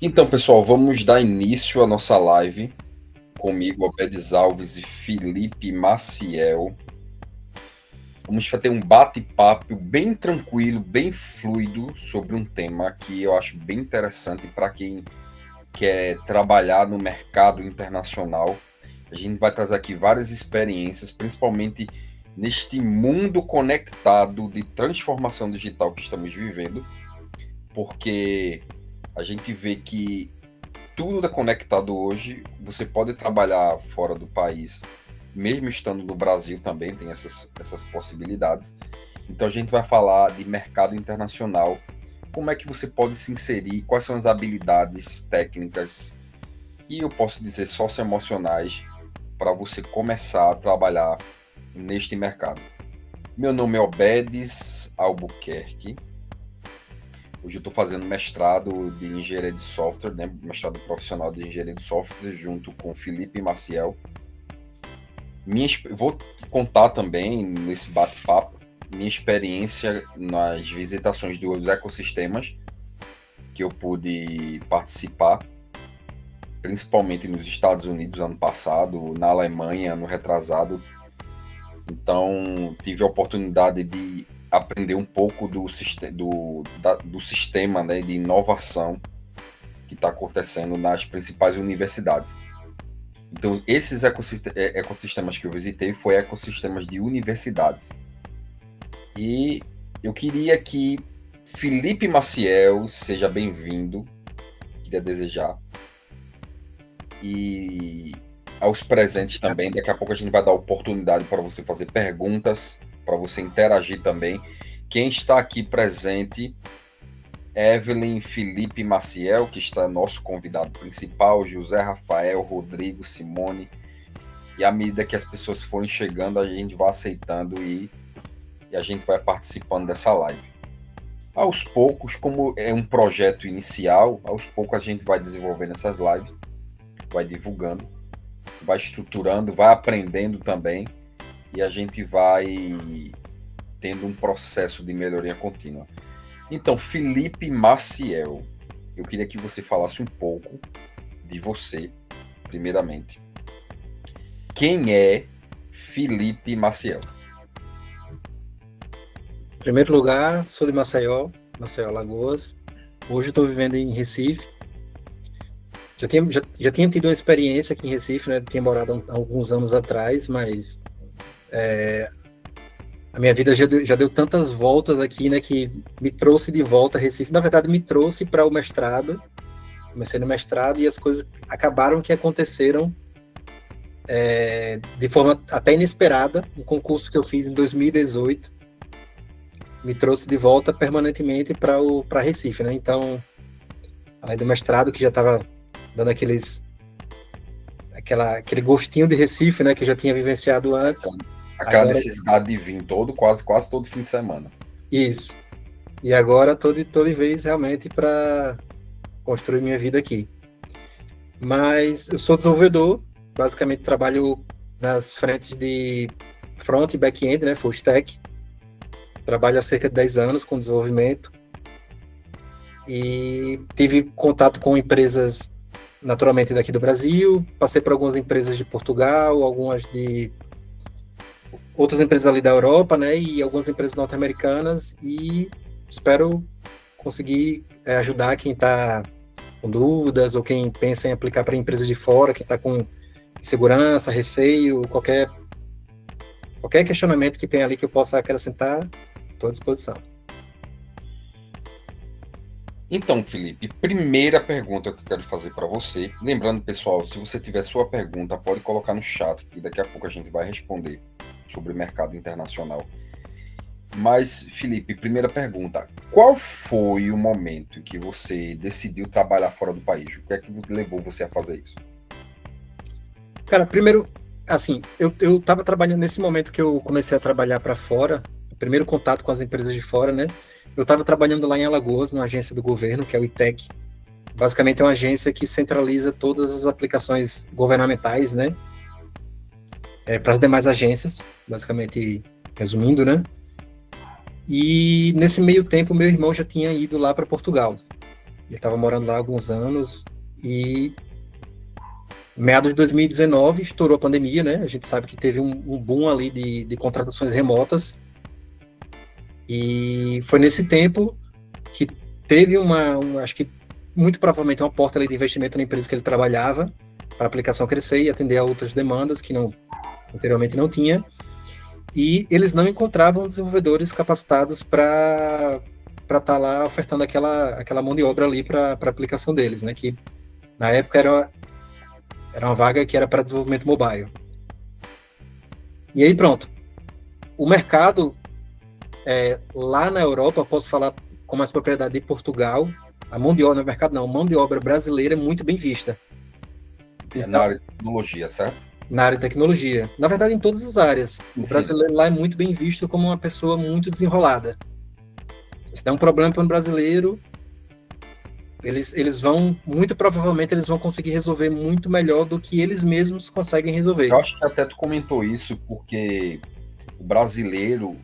Então, pessoal, vamos dar início à nossa live. Comigo, Albedes Alves e Felipe Maciel. Vamos fazer um bate-papo bem tranquilo, bem fluido sobre um tema que eu acho bem interessante para quem quer trabalhar no mercado internacional. A gente vai trazer aqui várias experiências, principalmente neste mundo conectado de transformação digital que estamos vivendo, porque a gente vê que tudo é conectado hoje. Você pode trabalhar fora do país, mesmo estando no Brasil também, tem essas possibilidades. Então a gente vai falar de mercado internacional, como é que você pode se inserir, quais são as habilidades técnicas e eu posso dizer socioemocionais para você começar a trabalhar neste mercado. Meu nome é Obedes Albuquerque. Hoje eu estou fazendo mestrado de engenharia de software, né? Mestrado profissional de engenharia de software, junto com Felipe Maciel. Vou contar também nesse bate-papo minha experiência nas visitações dos ecossistemas que eu pude participar, principalmente nos Estados Unidos ano passado, na Alemanha ano retrasado. Então tive a oportunidade de aprender um pouco do sistema, né, de inovação que está acontecendo nas principais universidades. Então, esses ecossistemas que eu visitei foram ecossistemas de universidades. E eu queria que Felipe Maciel seja bem-vindo, queria desejar. E aos presentes também, daqui a pouco a gente vai dar oportunidade para você fazer perguntas, para você interagir também. Quem está aqui presente, Evelyn Felipe Maciel, que está nosso convidado principal, José Rafael, Rodrigo, Simone. E à medida que as pessoas forem chegando, a gente vai aceitando e a gente vai participando dessa live. Aos poucos, como é um projeto inicial, aos poucos a gente vai desenvolvendo essas lives, vai divulgando, vai estruturando, vai aprendendo também, e a gente vai tendo um processo de melhoria contínua. Então, Felipe Maciel, eu queria que você falasse um pouco de você, primeiramente. Quem é Felipe Maciel? Em primeiro lugar, sou de Maceió, Alagoas. Hoje estou vivendo em Recife. Já tinha tido uma experiência aqui em Recife, né? Tinha morado há alguns anos atrás, mas a minha vida já deu tantas voltas aqui, né? Que me trouxe de volta a Recife. Na verdade, me trouxe para o mestrado. Comecei no mestrado e as coisas acabaram que aconteceram de forma até inesperada. Um concurso que eu fiz em 2018 me trouxe de volta permanentemente para Recife, né? Então, além do mestrado, que já estava dando aquele gostinho de Recife, né? Que eu já tinha vivenciado antes. Aquela necessidade de vir quase todo fim de semana. Isso. E agora tô de vez realmente para construir minha vida aqui. Mas eu sou desenvolvedor, basicamente trabalho nas frentes de front e back-end, né? Full stack. Trabalho há cerca de 10 anos com desenvolvimento e tive contato com empresas naturalmente daqui do Brasil, passei por algumas empresas de Portugal, algumas de outras empresas ali da Europa, né, e algumas empresas norte-americanas, e espero conseguir ajudar quem está com dúvidas ou quem pensa em aplicar para empresas de fora, quem está com insegurança, receio, qualquer questionamento que tenha ali que eu possa acrescentar, estou à disposição. Então, Felipe, primeira pergunta que eu quero fazer para você. Lembrando, pessoal, se você tiver sua pergunta, pode colocar no chat, que daqui a pouco a gente vai responder sobre o mercado internacional. Mas, Felipe, primeira pergunta. Qual foi o momento em que você decidiu trabalhar fora do país? O que é que levou você a fazer isso? Cara, primeiro, assim, eu estava trabalhando nesse momento que eu comecei a trabalhar para fora, o primeiro contato com as empresas de fora, né? Eu estava trabalhando lá em Alagoas, numa agência do governo, que é o ITEC. Basicamente é uma agência que centraliza todas as aplicações governamentais, né? Para as demais agências, basicamente resumindo, né? E nesse meio tempo, meu irmão já tinha ido lá para Portugal. Ele estava morando lá há alguns anos e meados de 2019 estourou a pandemia, né? A gente sabe que teve um boom ali de contratações remotas e foi nesse tempo que teve acho que muito provavelmente uma porta ali de investimento na empresa que ele trabalhava para a aplicação crescer e atender a outras demandas que anteriormente não tinha. E eles não encontravam desenvolvedores capacitados para estar lá ofertando aquela mão de obra ali para a aplicação deles, né? Que na época era uma vaga que era para desenvolvimento mobile. E aí pronto. O mercado lá na Europa, posso falar com mais propriedade de Portugal, a mão de obra no mercado não, a mão de obra brasileira é muito bem vista. Então, na área de tecnologia, certo? Na área de tecnologia. Na verdade, em todas as áreas. O brasileiro lá é muito bem visto como uma pessoa muito desenrolada. Se der um problema para um brasileiro, eles vão, muito provavelmente, eles vão conseguir resolver muito melhor do que eles mesmos conseguem resolver. Eu acho que até tu comentou isso, porque o brasileiro...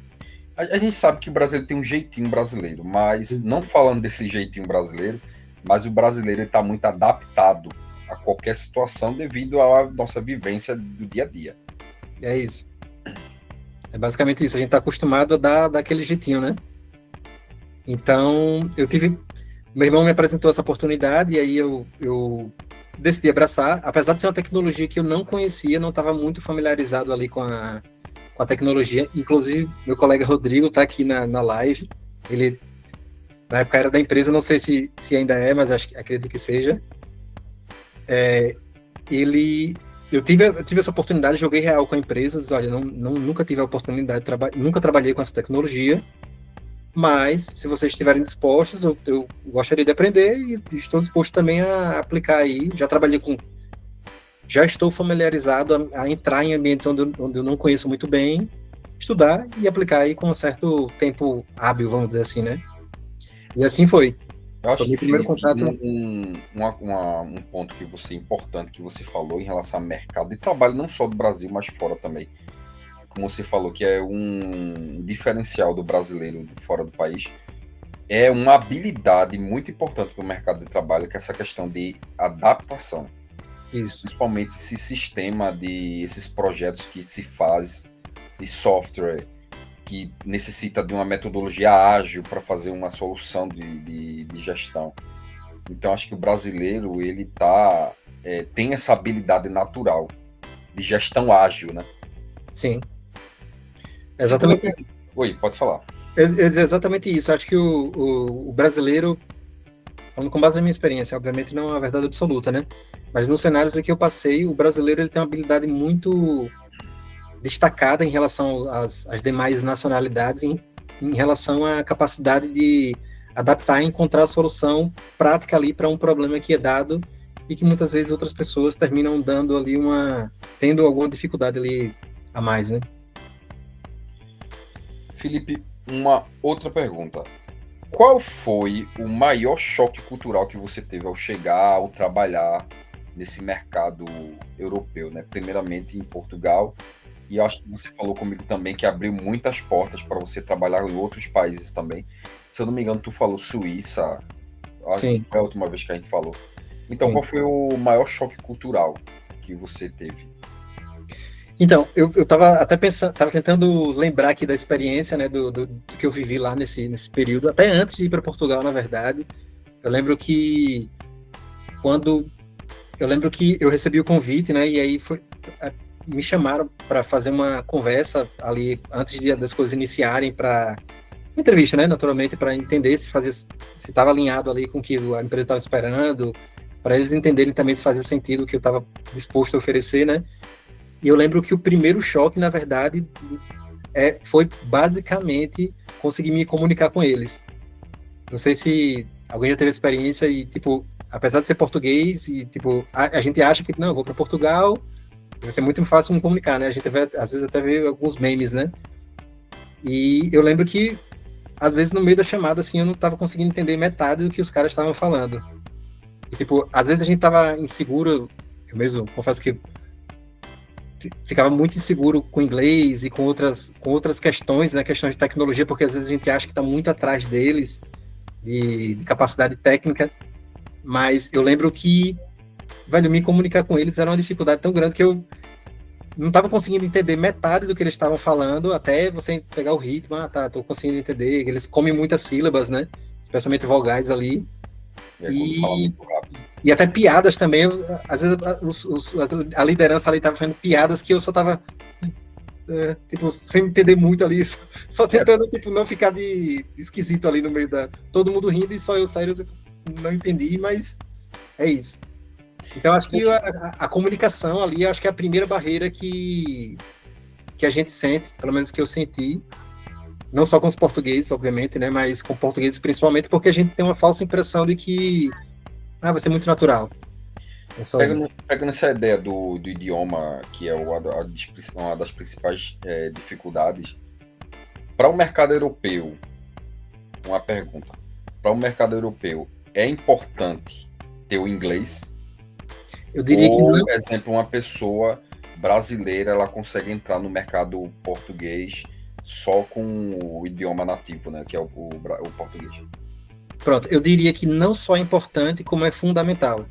A gente sabe que o brasileiro tem um jeitinho brasileiro, mas não falando desse jeitinho brasileiro, mas o brasileiro está muito adaptado a qualquer situação devido à nossa vivência do dia a dia. É isso. É basicamente isso. A gente está acostumado a dar daquele jeitinho, né? Então, meu irmão me apresentou essa oportunidade e aí eu decidi abraçar. Apesar de ser uma tecnologia que eu não conhecia, não estava muito familiarizado ali com a tecnologia. Inclusive, meu colega Rodrigo está aqui na live. Ele, na época, era da empresa, não sei se ainda é, mas acredito que seja. Eu tive essa oportunidade, joguei real com a empresa, disse, olha, nunca tive a oportunidade, nunca trabalhei com essa tecnologia, mas se vocês estiverem dispostos, eu gostaria de aprender e estou disposto também a aplicar aí. Já estou familiarizado a entrar em ambientes onde eu não conheço muito bem, estudar e aplicar aí com um certo tempo hábil, vamos dizer assim, né? E assim foi. Eu acho que, primeiro Felipe, contato... um ponto importante que você falou em relação ao mercado de trabalho, não só do Brasil, mas fora também. Como você falou, que é um diferencial do brasileiro fora do país, é uma habilidade muito importante para o mercado de trabalho, que é essa questão de adaptação. Isso. Principalmente esse sistema esses projetos que se faz de software, que necessita de uma metodologia ágil para fazer uma solução de gestão. Então, acho que o brasileiro ele tem essa habilidade natural de gestão ágil, né? Sim. Exatamente. Oi, pode falar. Exatamente isso. Acho que o brasileiro, falando com base na minha experiência, obviamente não é uma verdade absoluta, né? Mas nos cenários em que eu passei, o brasileiro ele tem uma habilidade muito destacada em relação às demais nacionalidades, em relação à capacidade de adaptar e encontrar a solução prática ali para um problema que é dado e que muitas vezes outras pessoas terminam tendo alguma dificuldade ali a mais, né? Felipe, uma outra pergunta. Qual foi o maior choque cultural que você teve ao trabalhar nesse mercado europeu, né? Primeiramente em Portugal, e acho que você falou comigo também que abriu muitas portas para você trabalhar em outros países também. Se eu não me engano, tu falou Suíça, acho que foi a última vez que a gente falou. Então, qual foi o maior choque cultural que você teve? Então, eu estava até pensando, estava tentando lembrar aqui da experiência, né, do que eu vivi lá nesse período, até antes de ir para Portugal, na verdade. Eu lembro que eu recebi o convite, né, e aí me chamaram para fazer uma conversa ali antes das coisas iniciarem, para entrevista, né, naturalmente, para entender se estava alinhado ali com o que a empresa estava esperando, para eles entenderem também se fazia sentido o que eu estava disposto a oferecer, né. E eu lembro que o primeiro choque, na verdade, foi basicamente conseguir me comunicar com eles. Não sei se alguém já teve experiência e, tipo, apesar de ser português e, tipo, a gente acha que, não, eu vou para Portugal, vai ser muito fácil me comunicar, né? A gente às vezes até vê alguns memes, né? E eu lembro que, às vezes, no meio da chamada, assim, eu não estava conseguindo entender metade do que os caras estavam falando. E, tipo, às vezes a gente estava inseguro, eu mesmo confesso que ficava muito inseguro com inglês e com outras questões, né, questões de tecnologia, porque às vezes a gente acha que está muito atrás deles, de capacidade técnica, Mas eu lembro que, velho, me comunicar com eles era uma dificuldade tão grande que eu não estava conseguindo entender metade do que eles estavam falando, até você pegar o ritmo. Ah, tá, tô conseguindo entender. Eles comem muitas sílabas, né? Especialmente vogais ali. E aí, quando fala muito rápido. E até piadas também. Às vezes a liderança ali estava fazendo piadas que eu só estava tipo, sem entender muito ali, só tentando tipo, não ficar de esquisito ali no meio da. Todo mundo rindo e só eu sério não entendi, mas é isso. Então acho que a comunicação ali, acho que é a primeira barreira que a gente sente, pelo menos que eu senti, não só com os portugueses, obviamente, né, mas com portugueses principalmente, porque a gente tem uma falsa impressão de que vai ser muito natural. Pegando essa ideia do idioma, que é uma das principais dificuldades, para o mercado europeu, uma pergunta. Para o mercado europeu, é importante ter o inglês? Eu diria que não. Por exemplo, uma pessoa brasileira, ela consegue entrar no mercado português só com o idioma nativo, né, que é o português. Pronto, eu diria que não só é importante, como é fundamental.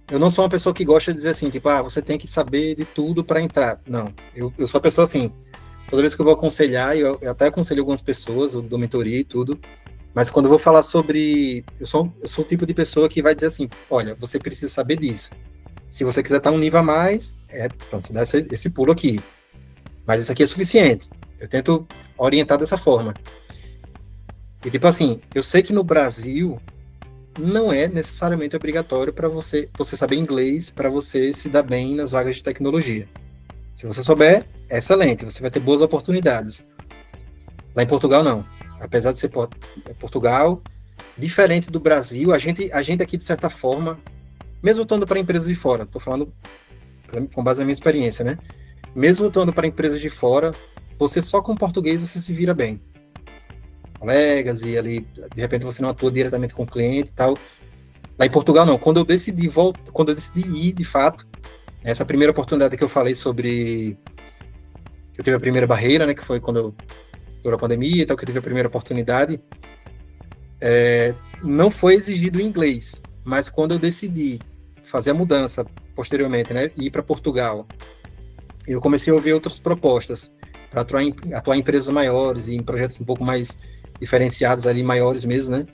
Eu não sou uma pessoa que gosta de dizer assim, tipo, você tem que saber de tudo para entrar. Não, eu sou uma pessoa assim, toda vez que eu vou aconselhar, eu até aconselho algumas pessoas, eu dou mentoria e tudo, mas quando eu vou falar sobre... Eu sou o tipo de pessoa que vai dizer assim, olha, você precisa saber disso. Se você quiser estar um nível a mais, pronto, você dá esse pulo aqui. Mas isso aqui é suficiente. Eu tento orientar dessa forma. E tipo assim, eu sei que no Brasil não é necessariamente obrigatório para você saber inglês para você se dar bem nas vagas de tecnologia. Se você souber, é excelente, você vai ter boas oportunidades. Lá em Portugal, não. Apesar de ser Portugal, diferente do Brasil, a gente aqui, de certa forma, mesmo estando para empresas de fora, estou falando com base na minha experiência, né? Mesmo estando para empresas de fora, você só com português você se vira bem. Colegas e ali, de repente você não atua diretamente com o cliente e tal. Lá em Portugal, não. Quando eu decidi ir, de fato, essa primeira oportunidade que eu falei sobre... Eu tive a primeira barreira, né, que foi quando estourou a pandemia e tal, que eu tive a primeira oportunidade, não foi exigido inglês, mas quando eu decidi fazer a mudança posteriormente, né, ir para Portugal, eu comecei a ouvir outras propostas para atuar em empresas maiores e em projetos um pouco mais diferenciados ali, maiores mesmo, né?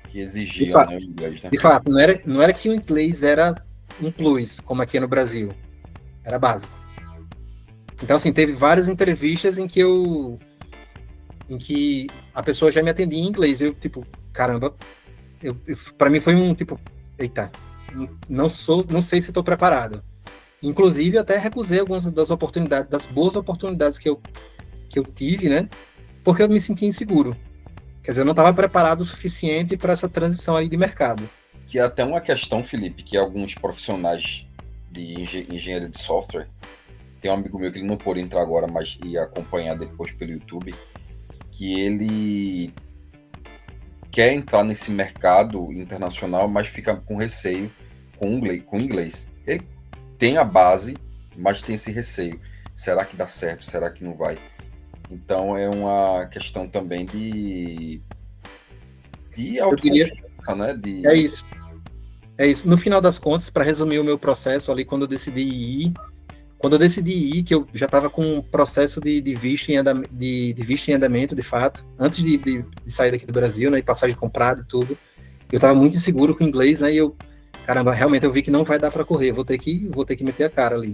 Que exigiam, né, o inglês, né? De fato, não era que o inglês era um plus, como aqui no Brasil. Era básico. Então, assim, teve várias entrevistas em que a pessoa já me atendia em inglês. Eu, tipo, caramba, para mim foi um, tipo, eita, não sei se estou preparado. Inclusive, até recusei algumas das oportunidades, das boas oportunidades que eu tive, né? Porque eu me sentia inseguro. Quer dizer, eu não estava preparado o suficiente para essa transição aí de mercado. Que é até uma questão, Felipe, que alguns profissionais de engenharia de software, tem um amigo meu que ele não pôde entrar agora, mas ia acompanhar depois pelo YouTube, que ele quer entrar nesse mercado internacional, mas fica com receio com inglês. Ele tem a base, mas tem esse receio. Será que dá certo? Será que não vai? Então é uma questão também de autoconfiança, né? É isso. É isso. No final das contas, para resumir o meu processo ali, quando eu decidi ir, que eu já estava com um processo de visto em andamento, de fato, antes de sair daqui do Brasil, né, e passagem comprada e tudo, eu estava muito inseguro com o inglês, né, e caramba, realmente eu vi que não vai dar para correr, vou ter que meter a cara ali.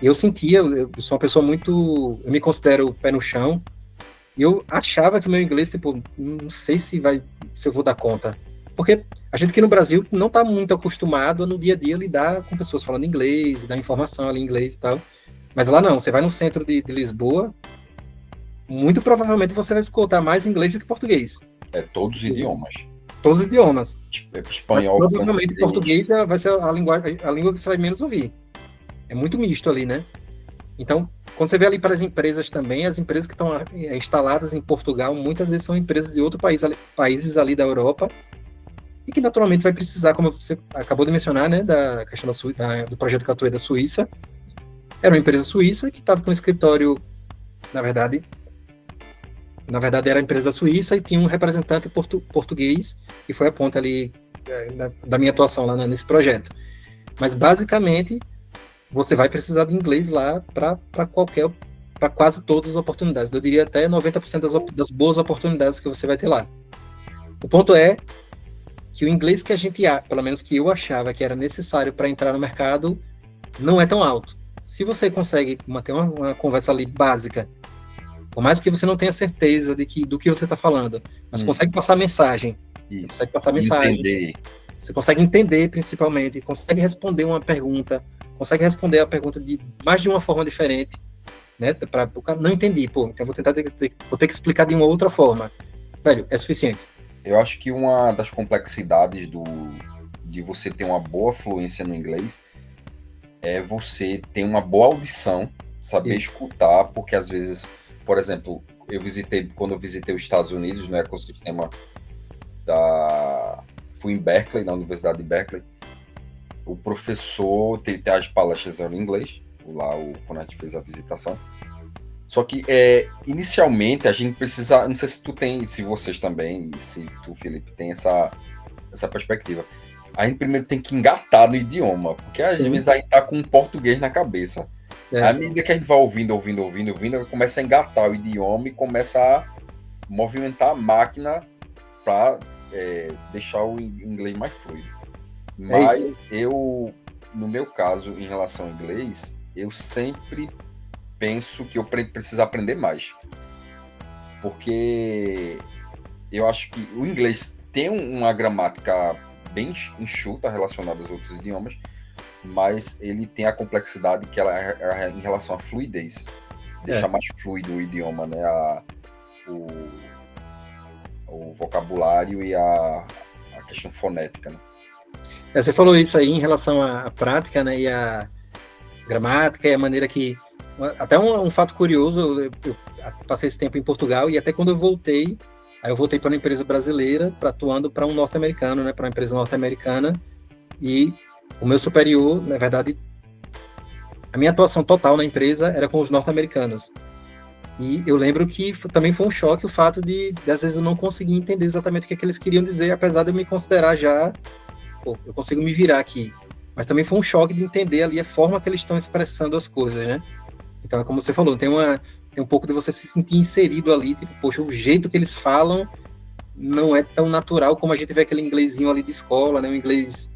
E eu sentia, eu sou uma pessoa muito, eu me considero pé no chão, e eu achava que o meu inglês, tipo, não sei se eu vou dar conta. Porque a gente aqui no Brasil não está muito acostumado a no dia a dia lidar com pessoas falando inglês, dar informação ali em inglês e tal. Mas lá não, você vai no centro de Lisboa, muito provavelmente você vai escutar mais inglês do que português. Todos os idiomas. Todos os idiomas. Espanhol, mas provavelmente português vai ser a língua que você vai menos ouvir. É muito misto ali, né? Então, quando você vê ali para as empresas também, as empresas que estão instaladas em Portugal, muitas vezes são empresas de outros países ali da Europa, e que naturalmente vai precisar, como você acabou de mencionar, né, da questão do projeto que eu atuei da Suíça. Era uma empresa suíça que estava com um escritório, na verdade era a empresa da Suíça e tinha um representante português, que foi a ponte ali da minha atuação lá nesse projeto. Mas basicamente você vai precisar de inglês lá para quase todas as oportunidades. Eu diria até 90% das boas oportunidades que você vai ter lá. O ponto é que o inglês que pelo menos que eu achava que era necessário para entrar no mercado, não é tão alto. Se você consegue manter uma conversa ali básica, por mais que você não tenha certeza do que você está falando, mas consegue passar mensagem. Isso. Consegue passar mensagem. Entender. Você consegue entender, principalmente, consegue responder uma pergunta, consegue responder a pergunta de mais de uma forma diferente, né? Para o cara não entendi, então vou ter que explicar de uma outra forma. Velho, é suficiente. Eu acho que uma das complexidades de você ter uma boa fluência no inglês é você ter uma boa audição, saber escutar, porque às vezes, por exemplo, quando eu visitei os Estados Unidos, no ecossistema fui em Berkeley, na Universidade de Berkeley, o professor tem as palestras em inglês, quando a gente fez a visitação. Só que, inicialmente, a gente precisa... Não sei se vocês também, e se tu, Felipe, tem essa perspectiva. A gente primeiro tem que engatar no idioma, porque às vezes a gente tá com um português na cabeça. À medida que a gente vai ouvindo, começa a engatar o idioma e começa a movimentar a máquina para deixar o inglês mais fluido. Mas no meu caso, em relação ao inglês, eu sempre penso que eu preciso aprender mais. Porque eu acho que o inglês tem uma gramática bem enxuta relacionada aos outros idiomas, mas ele tem a complexidade que ela é em relação à fluidez. Deixar mais fluido o idioma, né? O vocabulário e a questão fonética, né? Você falou isso aí em relação à prática, né? E a gramática e a maneira que... Até um fato curioso, eu passei esse tempo em Portugal e até quando eu voltei para uma empresa brasileira, atuando para um norte-americano, né? Para uma empresa norte-americana, e o meu superior, na verdade, a minha atuação total na empresa era com os norte-americanos. E eu lembro que também foi um choque o fato de às vezes eu não conseguir entender exatamente o que eles queriam dizer, apesar de eu me considerar já, eu consigo me virar aqui. Mas também foi um choque de entender ali a forma que eles estão expressando as coisas, né? Então, é como você falou, tem um pouco de você se sentir inserido ali, tipo, poxa, o jeito que eles falam não é tão natural como a gente vê aquele inglesinho ali de escola, né? O inglês...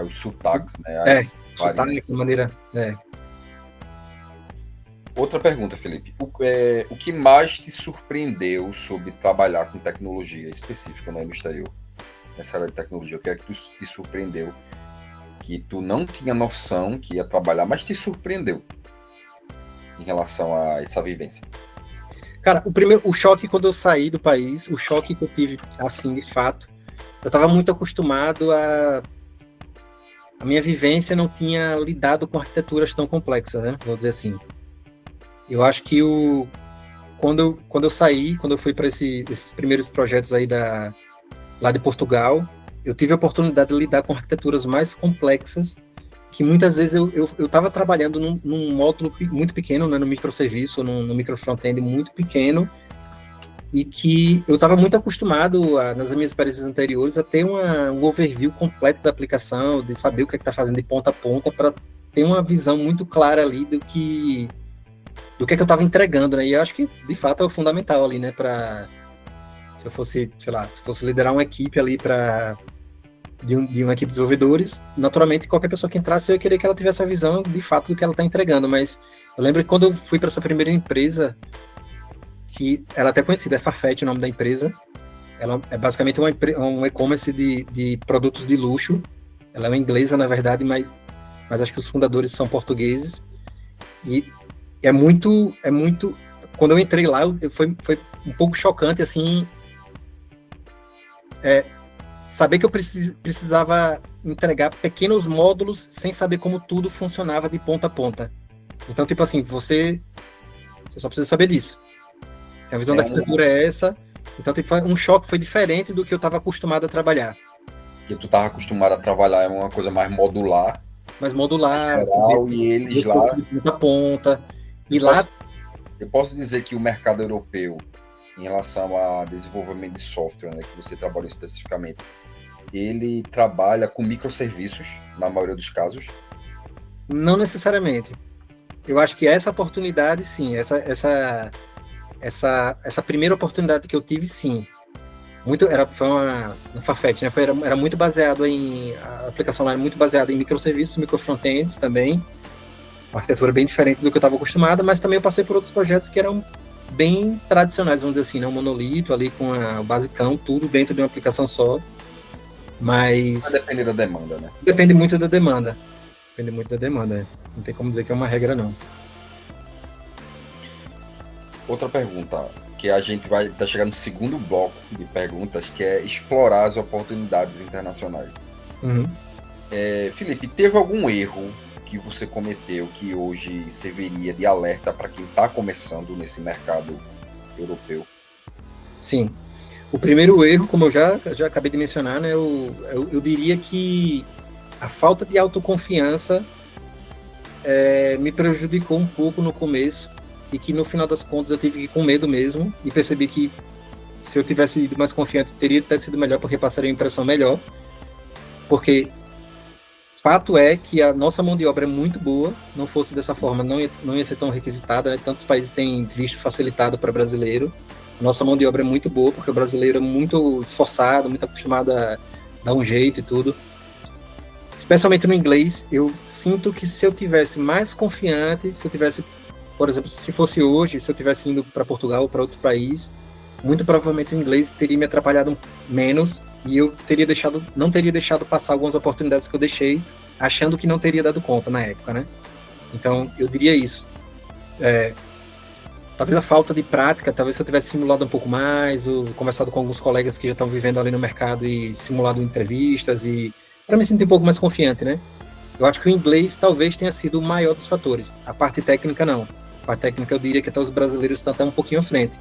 os sotaques, né? Sotaques, de maneira... Outra pergunta, Felipe. O que mais te surpreendeu sobre trabalhar com tecnologia específica, né, no exterior? Nessa área de tecnologia, o que é que te surpreendeu? Que tu não tinha noção que ia trabalhar, mas te surpreendeu em relação a essa vivência? Cara, o choque quando eu saí do país, o choque que eu tive, assim, de fato, eu estava muito acostumado a minha vivência não tinha lidado com arquiteturas tão complexas, né? Vou dizer assim. Eu acho que quando eu saí, quando eu fui para esses primeiros projetos aí lá de Portugal, eu tive a oportunidade de lidar com arquiteturas mais complexas, que muitas vezes eu estava trabalhando num módulo muito pequeno, né, no microserviço, no micro front-end muito pequeno, e que eu estava muito acostumado, nas minhas experiências anteriores, a ter um overview completo da aplicação, de saber o que está fazendo de ponta a ponta, para ter uma visão muito clara ali do que eu estava entregando, né? E eu acho que, de fato, é o fundamental ali, né? Se eu fosse, sei lá, se fosse liderar uma equipe ali de uma equipe de desenvolvedores, naturalmente, qualquer pessoa que entrasse, eu ia querer que ela tivesse a visão, de fato, do que ela está entregando. Mas eu lembro que quando eu fui para essa primeira empresa, que ela é até conhecida, é Farfetch o nome da empresa, ela é basicamente um e-commerce de produtos de luxo. Ela é uma inglesa, na verdade, mas acho que os fundadores são portugueses. E é muito... Quando eu entrei lá, foi um pouco chocante, assim, saber que eu precisava entregar pequenos módulos sem saber como tudo funcionava de ponta a ponta. Então, tipo assim, você só precisa saber disso. A visão da arquitetura é essa. Então, tipo, um choque, foi diferente do que eu estava acostumado a trabalhar. Que tu estava acostumado a trabalhar é uma coisa mais modular. Mais modular. Geral, e eles lá... De ponta a ponta. E lá... Eu posso dizer que o mercado europeu, em relação a desenvolvimento de software, né, que você trabalhou especificamente, ele trabalha com microserviços, na maioria dos casos? Não necessariamente. Eu acho que essa oportunidade, sim, essa primeira oportunidade que eu tive, sim. Foi uma Farfetch, né? Era muito baseado a aplicação lá era muito baseada em microserviços, microfrontends também, uma arquitetura bem diferente do que eu estava acostumado, mas também eu passei por outros projetos que eram bem tradicionais, vamos dizer assim, né? Um monolito ali com o basicão, tudo dentro de uma aplicação só, mas... Vai depender da demanda, né? Depende muito da demanda. Depende muito da demanda, né? Não tem como dizer que é uma regra, não. Outra pergunta, que a gente vai chegar no segundo bloco de perguntas, que é explorar as oportunidades internacionais. Uhum. Felipe, teve algum erro que você cometeu que hoje serviria de alerta para quem está começando nesse mercado europeu? Sim. O primeiro erro, como eu já acabei de mencionar, né, eu diria que a falta de autoconfiança me prejudicou um pouco no começo e que no final das contas eu tive que ir com medo mesmo e percebi que se eu tivesse ido mais confiante teria até sido melhor porque passaria uma impressão melhor, porque fato é que a nossa mão de obra é muito boa, não fosse dessa forma não ia ser tão requisitada, né? Tantos países têm visto facilitado para brasileiro. Nossa mão de obra é muito boa, porque o brasileiro é muito esforçado, muito acostumado a dar um jeito e tudo. Especialmente no inglês, eu sinto que se eu tivesse mais confiante, se eu tivesse, por exemplo, se fosse hoje, se eu tivesse indo para Portugal ou para outro país, muito provavelmente o inglês teria me atrapalhado menos e eu não teria deixado passar algumas oportunidades que eu deixei, achando que não teria dado conta na época, né? Então, eu diria isso. Talvez a falta de prática, talvez se eu tivesse simulado um pouco mais, ou conversado com alguns colegas que já estão vivendo ali no mercado e simulado entrevistas, e para me sentir um pouco mais confiante, né? Eu acho que o inglês talvez tenha sido o maior dos fatores. A parte técnica, não. A parte técnica, eu diria que até os brasileiros estão até um pouquinho à frente.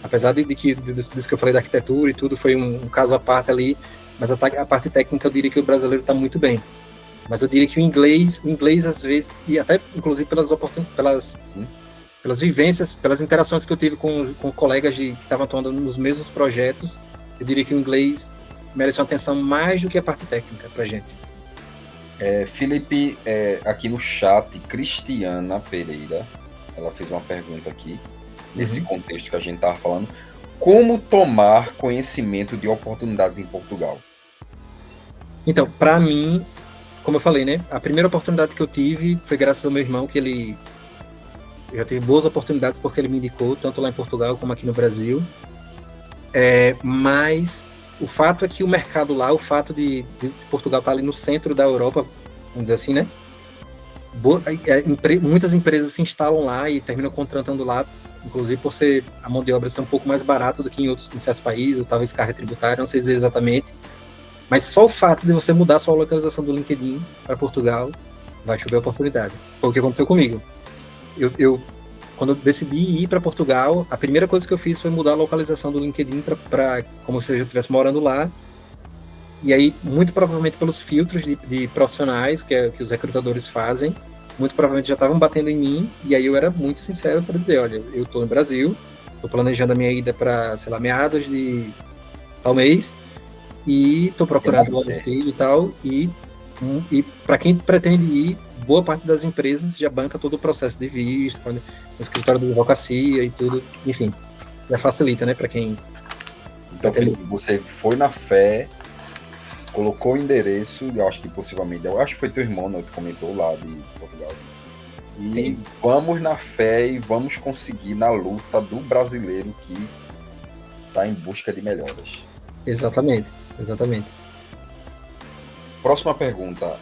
Apesar disso que eu falei da arquitetura e tudo, foi um caso à parte ali, mas a parte técnica eu diria que o brasileiro está muito bem. Mas eu diria que o inglês às vezes, e até inclusive pelas vivências, pelas interações que eu tive com colegas que estavam atuando nos mesmos projetos, eu diria que o inglês merece uma atenção mais do que a parte técnica para a gente. Felipe, aqui no chat, Cristiana Pereira, ela fez uma pergunta aqui, nesse contexto que a gente estava falando. Como tomar conhecimento de oportunidades em Portugal? Então, para mim, como eu falei, né? A primeira oportunidade que eu tive foi graças ao meu irmão, que ele já teve boas oportunidades porque ele me indicou, tanto lá em Portugal como aqui no Brasil. Mas o fato é que o mercado lá, o fato de Portugal estar ali no centro da Europa, vamos dizer assim, né? Muitas empresas se instalam lá e terminam contratando lá, inclusive por ser a mão de obra ser um pouco mais barata do que em certos países, ou talvez carga tributária, não sei dizer exatamente. Mas só o fato de você mudar sua localização do LinkedIn para Portugal vai chover oportunidade. Foi o que aconteceu comigo. Quando eu decidi ir para Portugal, a primeira coisa que eu fiz foi mudar a localização do LinkedIn para como se eu já estivesse morando lá. E aí, muito provavelmente pelos filtros de profissionais que os recrutadores fazem, muito provavelmente já estavam batendo em mim. E aí eu era muito sincero para dizer, olha, eu estou no Brasil, estou planejando a minha ida para, sei lá, meados de tal mês, e estou procurando um emprego e tal, e para quem pretende ir, boa parte das empresas já banca todo o processo de visto, o escritório de advocacia e tudo, enfim, já facilita, né, para quem... Então, Felipe, você foi na fé, colocou o endereço, eu acho que foi teu irmão, né, que comentou lá de Portugal, e sim, vamos na fé e vamos conseguir na luta do brasileiro que está em busca de melhoras. Exatamente. Próxima pergunta.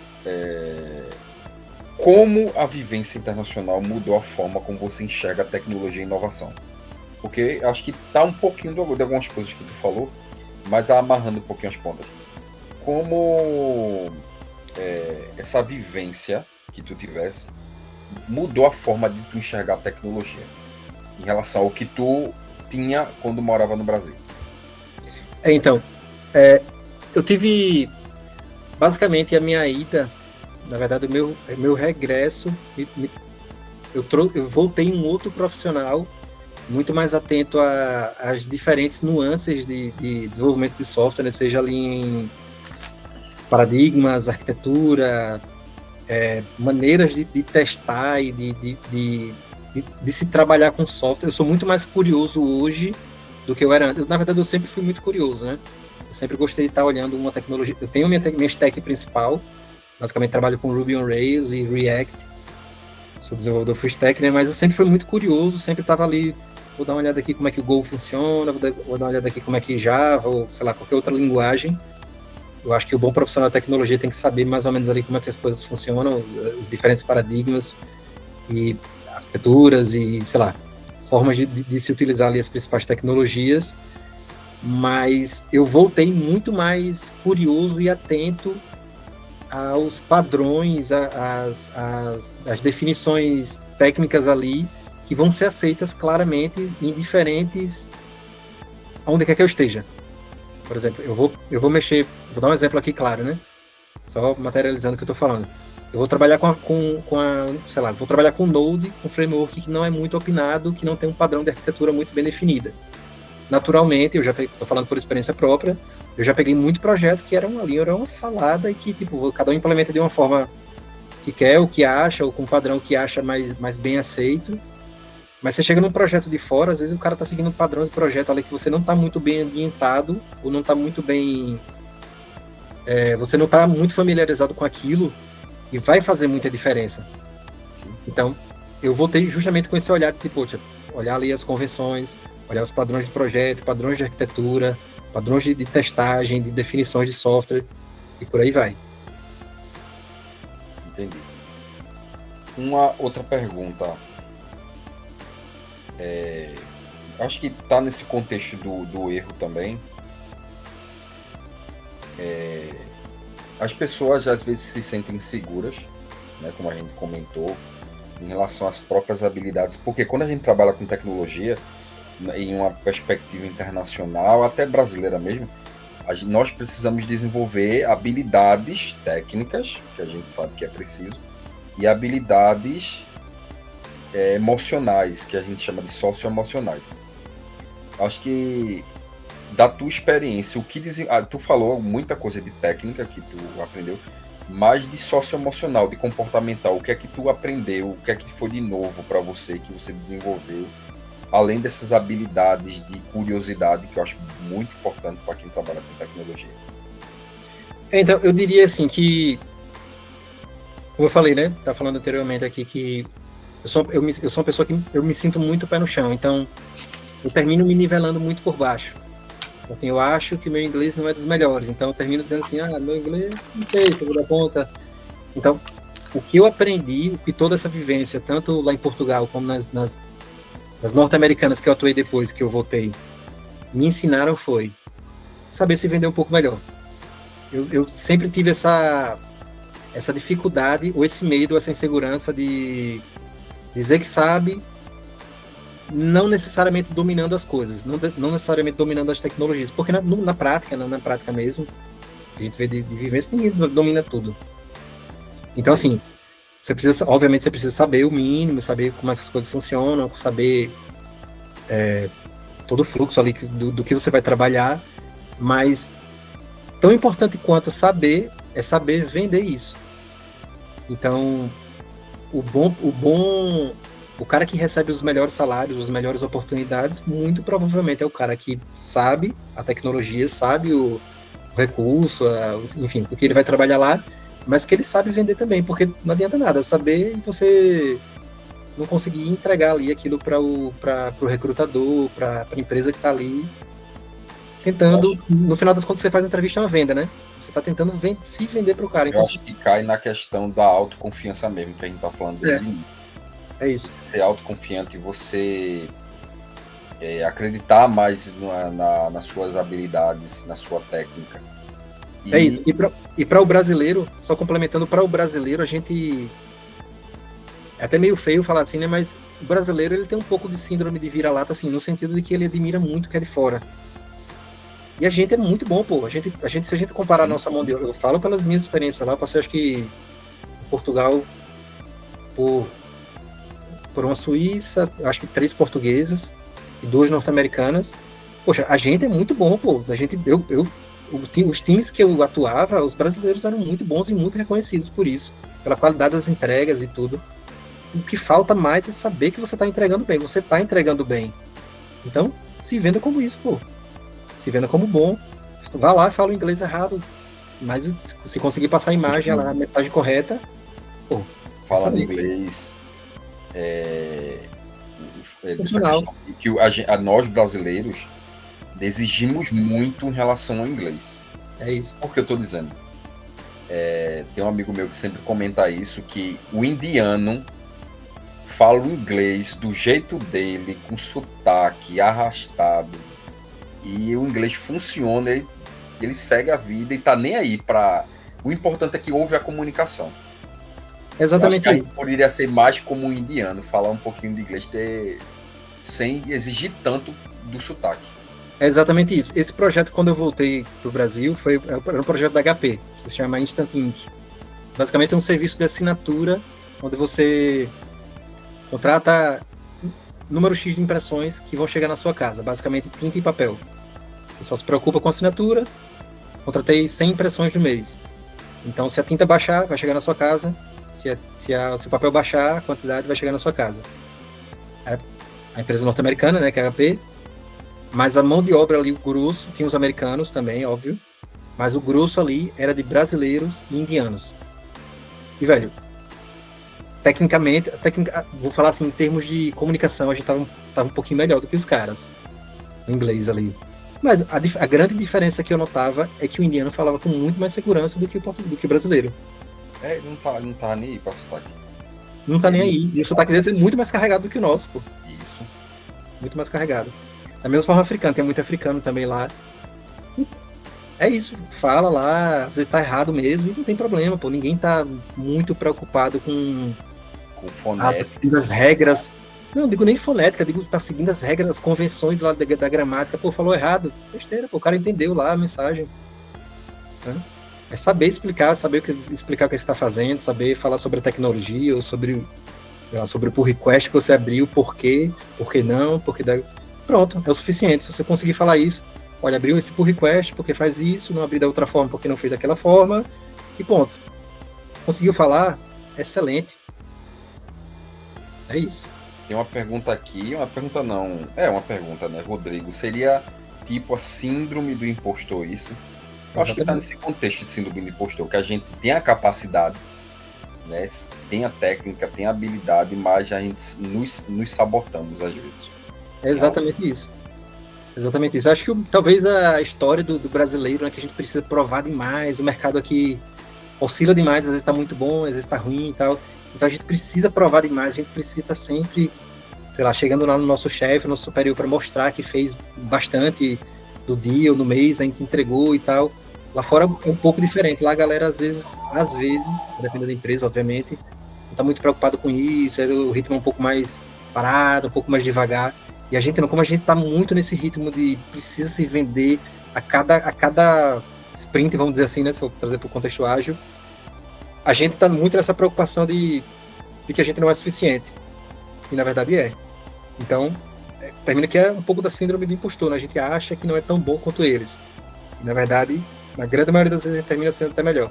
Como a vivência internacional mudou a forma como você enxerga a tecnologia e inovação? Porque acho que tá um pouquinho de algumas coisas que tu falou, mas amarrando um pouquinho as pontas. Como essa vivência que tu tivesse mudou a forma de tu enxergar a tecnologia em relação ao que tu tinha quando morava no Brasil? Então, eu tive basicamente a minha ida, na verdade o meu regresso, eu voltei um outro profissional muito mais atento às diferentes nuances de desenvolvimento de software, né? Seja ali paradigmas, arquitetura, maneiras de testar e de se trabalhar com software. Eu sou muito mais curioso hoje do que eu era antes. Na verdade, eu sempre fui muito curioso, né? Eu sempre gostei de estar olhando uma tecnologia. Eu tenho minha stack principal, basicamente trabalho com Ruby on Rails e React, sou desenvolvedor full stack, né? Mas eu sempre fui muito curioso, sempre estava ali, vou dar uma olhada aqui como é que o Go funciona, vou dar uma olhada aqui como é que Java, ou sei lá, qualquer outra linguagem. Eu acho que o bom profissional de tecnologia tem que saber mais ou menos ali como é que as coisas funcionam, os diferentes paradigmas e arquiteturas e, sei lá, formas de se utilizar ali as principais tecnologias, mas eu voltei muito mais curioso e atento aos padrões, às definições técnicas ali, que vão ser aceitas claramente em diferentes, onde quer que eu esteja. Por exemplo, eu vou mexer, vou dar um exemplo aqui claro, né? Só materializando o que eu estou falando. Eu vou trabalhar sei lá, vou trabalhar com Node, um framework que não é muito opinado, que não tem um padrão de arquitetura muito bem definida. Naturalmente, eu já estou falando por experiência própria, eu já peguei muito projeto que era uma salada e que, tipo, cada um implementa de uma forma que quer, ou que acha, ou com um padrão que acha mais bem aceito. Mas você chega num projeto de fora, às vezes o cara está seguindo um padrão de projeto ali que você não está muito bem ambientado, ou não está muito bem... você não está muito familiarizado com aquilo, e vai fazer muita diferença. Então, eu voltei justamente com esse olhar de, tipo, olhar ali as convenções, olhar os padrões de projeto, padrões de arquitetura, padrões de testagem, de definições de software, e por aí vai. Entendi. Uma outra pergunta. Acho que está nesse contexto do erro também. As pessoas às vezes se sentem inseguras, né, como a gente comentou, em relação às próprias habilidades, porque quando a gente trabalha com tecnologia, em uma perspectiva internacional, até brasileira mesmo, nós precisamos desenvolver habilidades técnicas, que a gente sabe que é preciso, e habilidades emocionais, que a gente chama de socioemocionais. Acho que, da tua experiência, tu falou muita coisa de técnica que tu aprendeu, mas de socioemocional, de comportamental, o que é que tu aprendeu, o que é que foi de novo para você, que você desenvolveu, além dessas habilidades de curiosidade, que eu acho muito importante para quem trabalha com tecnologia? Então, eu diria assim que, como eu falei, né, tá falando anteriormente aqui que eu sou uma pessoa que eu me sinto muito pé no chão, então eu termino me nivelando muito por baixo. Assim, eu acho que meu inglês não é dos melhores, então eu termino dizendo assim, meu inglês, não sei se eu vou dar conta. Então, o que eu aprendi, o que toda essa vivência, tanto lá em Portugal como nas norte-americanas que eu atuei depois que eu voltei, me ensinaram foi saber se vender um pouco melhor. Eu sempre tive essa dificuldade, ou esse medo, essa insegurança de dizer que sabe, não necessariamente dominando as coisas, não necessariamente dominando as tecnologias, porque na prática mesmo, a gente vê de vivência, ninguém domina tudo. Então, assim, obviamente você precisa saber o mínimo, saber como é que as coisas funcionam, saber todo o fluxo ali do que você vai trabalhar, mas tão importante quanto saber é saber vender isso. Então, o cara que recebe os melhores salários, as melhores oportunidades, muito provavelmente é o cara que sabe a tecnologia, sabe o recurso, enfim, o que ele vai trabalhar lá, mas que ele sabe vender também, porque não adianta nada saber e você não conseguir entregar ali aquilo para o recrutador, para a empresa que está ali tentando, no final das contas você faz uma entrevista, é uma venda, né? Você está tentando se vender para o cara. Então, eu acho que cai na questão da autoconfiança mesmo, que a gente está falando desde o início. É isso. Você ser autoconfiante, você acreditar mais nas suas habilidades, na sua técnica. É isso. E para o brasileiro, só complementando, para o brasileiro, a gente... É até meio feio falar assim, né? Mas o brasileiro, ele tem um pouco de síndrome de vira-lata, assim, no sentido de que ele admira muito o que é de fora. E a gente é muito bom, pô. Se a gente comparar a nossa mão de obra, eu falo pelas minhas experiências lá, eu passei, acho que, em Portugal, por uma Suíça, acho que 3 portuguesas e 2 norte-americanas. Poxa, a gente é muito bom, pô. Eu os times que eu atuava, os brasileiros eram muito bons e muito reconhecidos por isso, pela qualidade das entregas e tudo. O que falta mais é saber que você está entregando bem. Você está entregando bem. Então, se venda como isso, pô. Se venda como bom. Vá lá e fala o inglês errado. Mas se conseguir passar a imagem, a mensagem correta, pô. Falando inglês, dessa Funcional. questão que nós brasileiros exigimos muito em relação ao inglês. É isso. Por que eu estou dizendo? Tem um amigo meu que sempre comenta isso, que o indiano fala o inglês do jeito dele, com sotaque, arrastado, e o inglês funciona, ele segue a vida e tá nem aí para... O importante é que houve a comunicação. Exatamente isso. Poderia ser mais como um indiano, falar um pouquinho de inglês sem exigir tanto do sotaque. É exatamente isso. Esse projeto, quando eu voltei para o Brasil, era um projeto da HP, que se chama Instant Ink. Basicamente é um serviço de assinatura, onde você contrata número X de impressões que vão chegar na sua casa, basicamente tinta e papel. Você só se preocupa com a assinatura, contratei 100 impressões no mês. Então, se a tinta baixar, vai chegar na sua casa. Se o papel baixar, a quantidade vai chegar na sua casa. A empresa norte-americana, né, que é a HP, mas a mão de obra ali, o grosso, tinha os americanos também, óbvio, mas o grosso ali era de brasileiros e indianos. E, velho, tecnicamente, vou falar assim, em termos de comunicação, a gente tava um pouquinho melhor do que os caras, no inglês ali. Mas a grande diferença que eu notava é que o indiano falava com muito mais segurança do que o brasileiro. Ele não tá nem aí pra sotaque. Não tá nem aí. E o sotaque deles é muito mais carregado do que o nosso, pô. Isso. Muito mais carregado. Da mesma forma africano, tem muito africano também lá. E é isso, fala lá, às vezes tá errado mesmo, e não tem problema, pô. Ninguém tá muito preocupado com fonética. Seguindo as regras. Não digo nem fonética, digo tá seguindo as regras, as convenções lá da gramática. Pô, falou errado. Besteira, pô, o cara entendeu lá a mensagem. É saber explicar, explicar o que você está fazendo, saber falar sobre a tecnologia, ou sobre o pull request que você abriu, por que não, Pronto, é o suficiente. Se você conseguir falar isso, olha, abriu esse pull request porque faz isso, não abriu da outra forma porque não fez daquela forma, e ponto. Conseguiu falar? Excelente. É isso. Tem uma pergunta aqui, uma pergunta, né, Rodrigo? Seria tipo a síndrome do impostor isso? Eu acho que está nesse contexto de síndrome do impostor, que a gente tem a capacidade, né, tem a técnica, tem a habilidade, mas a gente nos sabotamos às vezes. É exatamente isso. Exatamente isso. Eu acho que talvez a história do brasileiro, né, que a gente precisa provar demais, o mercado aqui oscila demais, às vezes está muito bom, às vezes está ruim e tal. Então a gente precisa provar demais, a gente precisa estar sempre, sei lá, chegando lá no nosso chefe, no nosso superior, para mostrar que fez bastante do dia ou no mês, a gente entregou e tal. Lá fora é um pouco diferente. Lá a galera, às vezes, dependendo da empresa, obviamente, não está muito preocupado com isso, o ritmo é um pouco mais parado, um pouco mais devagar. E a gente não, como a gente está muito nesse ritmo de precisa se vender a cada sprint, vamos dizer assim, né, se for trazer para o contexto ágil, a gente está muito nessa preocupação de que a gente não é suficiente. E na verdade é. Então, termina que é um pouco da síndrome do impostor, né? A gente acha que não é tão bom quanto eles. E na verdade, na grande maioria das vezes, a gente termina sendo até melhor.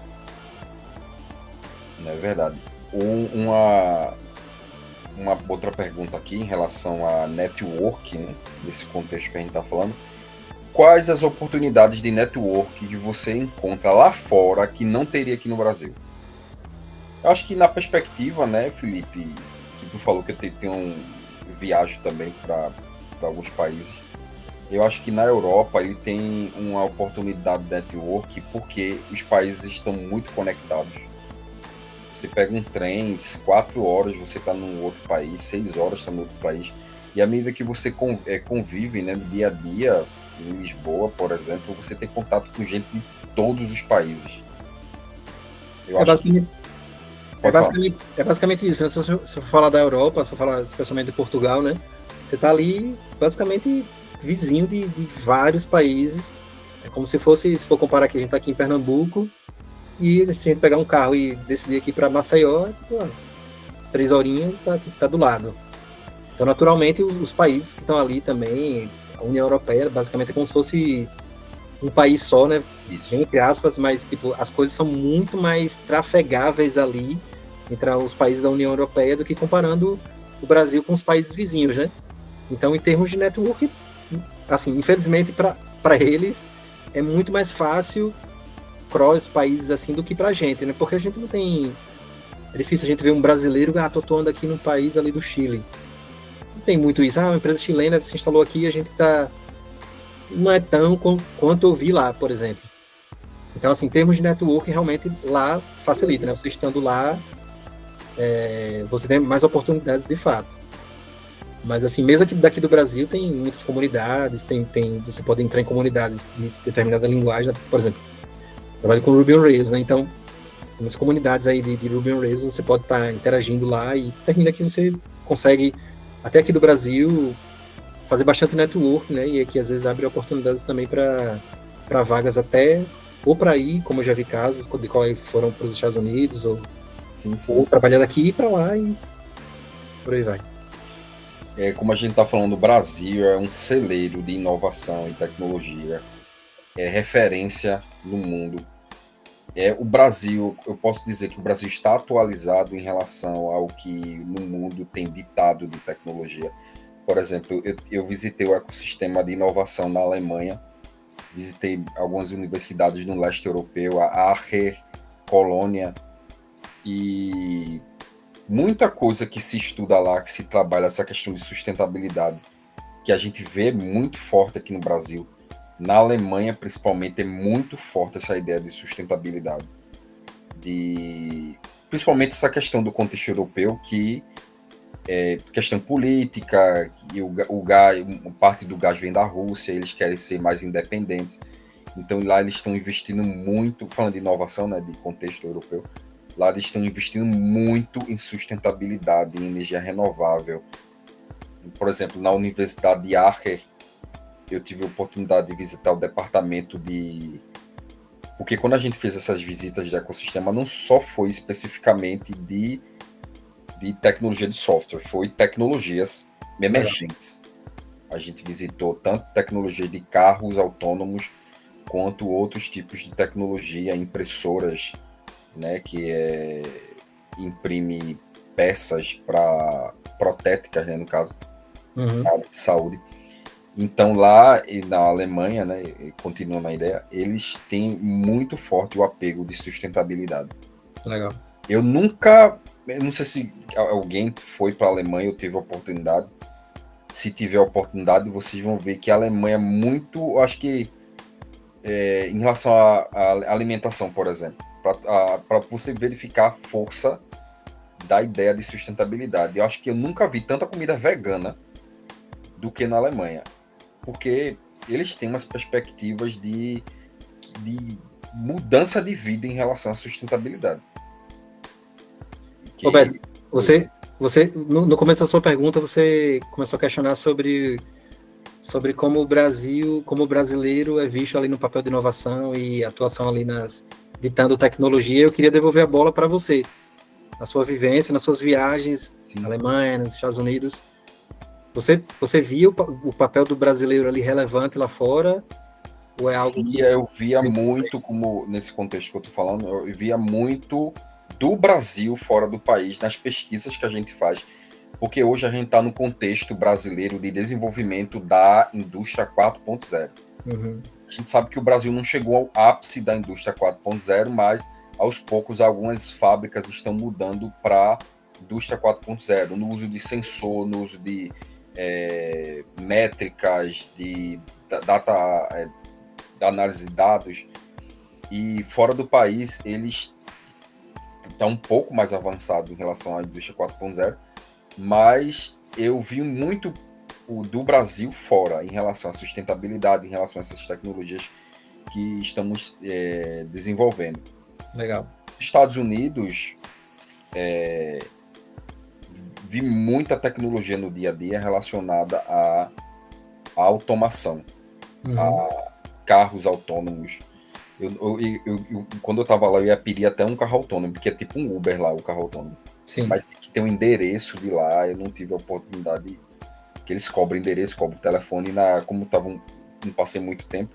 É verdade. Uma outra pergunta aqui em relação a network, né? Nesse contexto que a gente está falando. Quais as oportunidades de network que você encontra lá fora que não teria aqui no Brasil? Eu acho que na perspectiva, né, Felipe, que tu falou que tem viagem também para alguns países. Eu acho que na Europa ele tem uma oportunidade de network porque os países estão muito conectados. Você pega um trem, 4 horas você está num outro país, 6 horas está no outro país. E à medida que você convive, né, no dia a dia, em Lisboa, por exemplo, você tem contato com gente de todos os países. É basicamente isso, né? Se eu for falar da Europa, se eu falar especialmente de Portugal, né? Você está ali basicamente vizinho de vários países. É como se for comparar aqui, a gente está aqui em Pernambuco, e se a gente pegar um carro e decidir aqui para Maceió, 3 horinhas tá do lado. Então, naturalmente, os países que estão ali também, a União Europeia, basicamente é como se fosse um país só, né? Isso. entre aspas, mas tipo, as coisas são muito mais trafegáveis ali entre os países da União Europeia do que comparando o Brasil com os países vizinhos, né? Então, em termos de network, assim, infelizmente para eles é muito mais fácil cross países assim do que pra gente, né? Porque a gente não tem. É difícil a gente ver um brasileiro, tô atuando aqui num país ali do Chile. Não tem muito isso. Uma empresa chilena se instalou aqui e a gente tá. Não é tão quanto eu vi lá, por exemplo. Então, assim, em termos de network, realmente lá facilita, né? Você estando lá, você tem mais oportunidades de fato. Mas, assim, mesmo aqui daqui do Brasil, tem muitas comunidades, você pode entrar em comunidades de determinada linguagem, por exemplo, trabalho com Ruby on Rails, né? Então, muitas comunidades aí de Ruby on Rails, você pode estar interagindo lá e termina que você consegue, até aqui do Brasil, fazer bastante network, né? E aqui às vezes abre oportunidades também para vagas até, ou para ir, como eu já vi casos, de colegas que foram para os Estados Unidos, ou trabalhar daqui e para lá e por aí vai. Como a gente está falando, o Brasil é um celeiro de inovação e tecnologia, é referência no mundo. O Brasil, eu posso dizer que o Brasil está atualizado em relação ao que no mundo tem ditado de tecnologia. Por exemplo, eu visitei o ecossistema de inovação na Alemanha, visitei algumas universidades no leste europeu, a Aachen, Colônia, e muita coisa que se estuda lá, que se trabalha essa questão de sustentabilidade, que a gente vê muito forte aqui no Brasil. Na Alemanha, principalmente, é muito forte essa ideia de sustentabilidade. Principalmente essa questão do contexto europeu, que é questão política, e o gás, parte do gás vem da Rússia, eles querem ser mais independentes. Então, lá eles estão investindo muito, falando de inovação, né, de contexto europeu, lá eles estão investindo muito em sustentabilidade, em energia renovável. Por exemplo, na Universidade de Aachen, eu tive a oportunidade de visitar o departamento de... Porque quando a gente fez essas visitas de ecossistema, não só foi especificamente de tecnologia de software, foi tecnologias emergentes. A gente visitou tanto tecnologia de carros autônomos, quanto outros tipos de tecnologia, impressoras, né, que imprime peças para protéticas, né, no caso, na área de saúde. Então, lá na Alemanha, né, continuando na ideia, eles têm muito forte o apego de sustentabilidade. Legal. Eu não sei se alguém foi para a Alemanha ou teve a oportunidade. Se tiver a oportunidade, vocês vão ver que a Alemanha é muito, acho que, em relação à alimentação, por exemplo, para você verificar a força da ideia de sustentabilidade. Eu acho que eu nunca vi tanta comida vegana do que na Alemanha, porque eles têm umas perspectivas de mudança de vida em relação à sustentabilidade. Roberto, você no começo da sua pergunta, você começou a questionar sobre como o brasileiro é visto ali no papel de inovação e atuação ali ditando tecnologia. Eu queria devolver a bola para você, na sua vivência, nas suas viagens na Alemanha, nos Estados Unidos. Você via o papel do brasileiro ali relevante lá fora? Ou é algo que... Eu via muito, como nesse contexto que eu estou falando, eu via muito do Brasil fora do país, nas pesquisas que a gente faz, porque hoje a gente está no contexto brasileiro de desenvolvimento da indústria 4.0. A gente sabe que o Brasil não chegou ao ápice da indústria 4.0, mas aos poucos algumas fábricas estão mudando para indústria 4.0, no uso de sensor, no uso de métricas, de data, da análise de dados. E fora do país, eles estão um pouco mais avançados em relação à indústria 4.0, mas eu vi muito do Brasil fora em relação à sustentabilidade, em relação a essas tecnologias que estamos desenvolvendo. Legal. Estados Unidos, vi muita tecnologia no dia a dia relacionada à automação, a carros autônomos. Quando eu estava lá, eu ia pedir até um carro autônomo, porque é tipo um Uber lá, o carro autônomo. Sim. Mas que tem um endereço de lá, eu não tive a oportunidade, que eles cobram endereço, cobram telefone, como não passei muito tempo,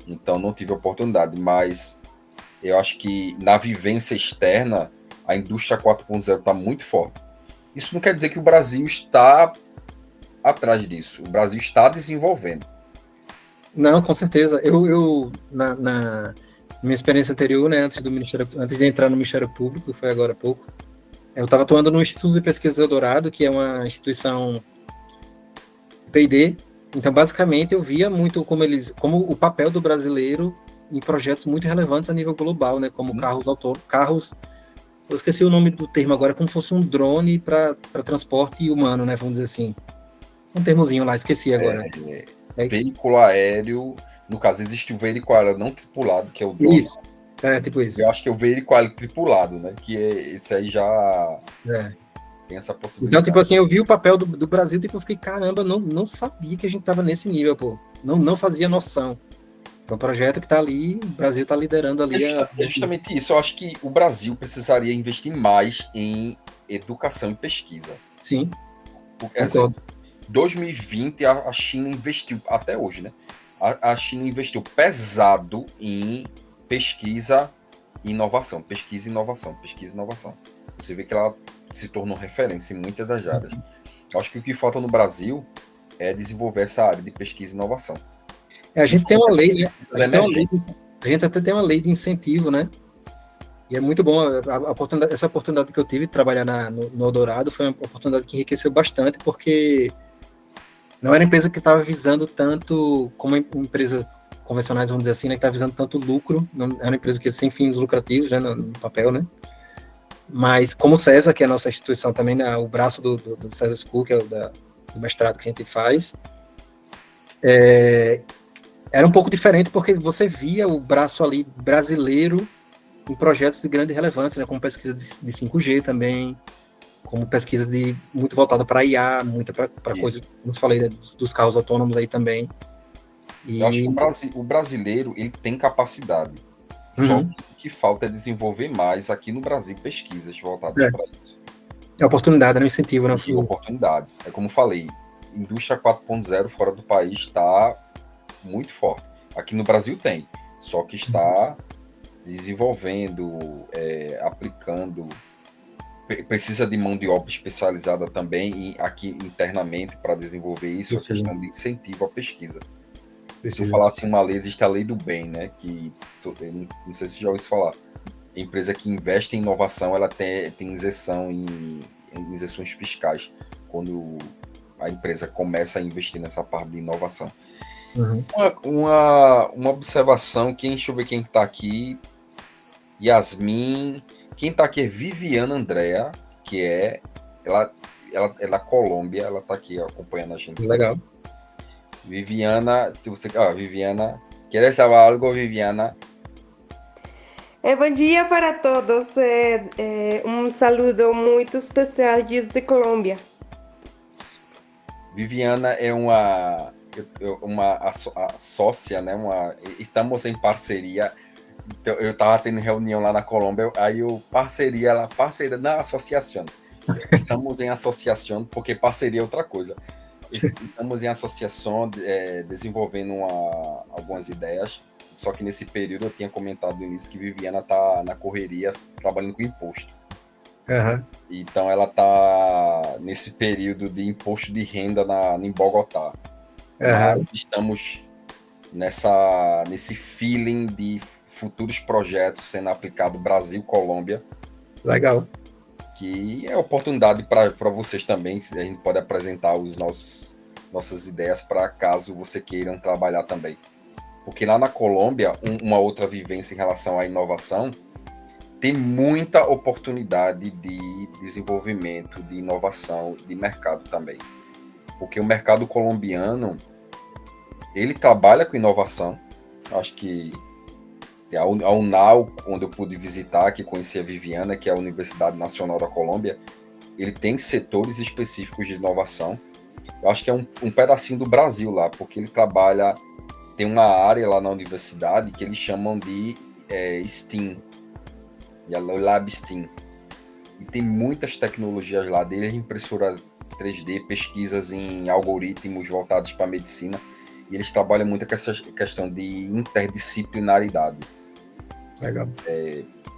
então não tive oportunidade, mas eu acho que na vivência externa, a indústria 4.0 está muito forte. Isso não quer dizer que o Brasil está atrás disso, o Brasil está desenvolvendo. Não, com certeza. Na minha experiência anterior, né, antes de entrar no Ministério Público, que foi agora há pouco, eu estava atuando no Instituto de Pesquisa Eldorado, que é uma instituição P&D. Então, basicamente, eu via muito como o papel do brasileiro em projetos muito relevantes a nível global, né, como carros. Eu esqueci o nome do termo agora, como se fosse um drone para transporte humano, né, vamos dizer assim. Um termozinho lá, esqueci agora. Veículo aéreo, no caso, existe o veículo aéreo não tripulado, que é o drone. Isso, tipo isso. Eu acho que é o veículo aéreo tripulado, né, que esse aí já tem essa possibilidade. Então, tipo assim, eu vi o papel do Brasil, tipo, eu fiquei, caramba, não sabia que a gente tava nesse nível, pô. Não fazia noção. É um projeto que tá ali, o Brasil tá liderando ali. É justamente isso. Eu acho que o Brasil precisaria investir mais em educação e pesquisa. Sim, Por exemplo, 2020 a China investiu, até hoje, né? A China investiu pesado em pesquisa e inovação. Pesquisa e inovação, pesquisa e inovação. Você vê que ela se tornou referência em muitas das áreas. Eu acho que o que falta no Brasil é desenvolver essa área de pesquisa e inovação. A gente tem uma lei, né? A gente até tem uma lei de incentivo, né? E é muito bom. Essa oportunidade que eu tive de trabalhar no Eldorado foi uma oportunidade que enriqueceu bastante, porque não era empresa que estava visando tanto como empresas convencionais, vamos dizer assim, né? Que estava visando tanto lucro. Não, era uma empresa que sem fins lucrativos, né? No papel, né? Mas como o César, que é a nossa instituição também, né? O braço do César School, que é do mestrado que a gente faz, era um pouco diferente, porque você via o braço ali brasileiro em projetos de grande relevância, né, como pesquisa de 5G também, como pesquisa muito voltada para IA, muita para coisas, como eu falei, né, dos carros autônomos aí também. Eu acho que o brasileiro ele tem capacidade. Só que o que falta é desenvolver mais aqui no Brasil pesquisas voltadas para isso. É oportunidade, não incentivo, não. E oportunidades. É como eu falei, indústria 4.0 fora do país está muito forte. Aqui no Brasil tem, só que está desenvolvendo, aplicando. Precisa de mão de obra especializada também aqui internamente para desenvolver isso, a questão de incentivo à pesquisa. Se eu falar assim, uma lei, existe a lei do bem, né? Que não sei se já ouviu falar. A empresa que investe em inovação, ela tem isenção em isenções fiscais quando a empresa começa a investir nessa parte de inovação. Uma observação, deixa eu ver quem está aqui. Yasmin. Quem está aqui é Viviana Andrea, que ela é da Colômbia, ela está aqui acompanhando a gente. Legal. Viviana, se você... Viviana, ¿quieres saber algo, Viviana? Bom dia para todos. Um saludo muito especial desde Colômbia. Viviana é uma sócia, né? Estamos em parceria. Então, eu estava tendo reunião lá na Colômbia, aí parceria na associação. Estamos em associação, porque parceria é outra coisa. Estamos em associação, desenvolvendo algumas ideias. Só que nesse período eu tinha comentado no início que Viviana está na correria trabalhando com imposto. Então ela está nesse período de imposto de renda em Bogotá. Mas estamos nesse feeling de futuros projetos sendo aplicado Brasil-Colômbia. Legal. Que é oportunidade para vocês também. A gente pode apresentar nossas ideias para caso você queiram trabalhar também. Porque lá na Colômbia, uma outra vivência em relação à inovação, tem muita oportunidade de desenvolvimento, de inovação, de mercado também. Porque o mercado colombiano, ele trabalha com inovação. Acho que a UNAL, onde eu pude visitar, que conheci a Viviana, que é a Universidade Nacional da Colômbia, ele tem setores específicos de inovação. Eu acho que é um pedacinho do Brasil lá, porque ele trabalha... Tem uma área lá na universidade que eles chamam de STEAM, o Lab STEAM. E tem muitas tecnologias lá, desde impressora 3D, pesquisas em algoritmos voltados para a medicina. e eles trabalham muito com essa questão de interdisciplinaridade. Legal.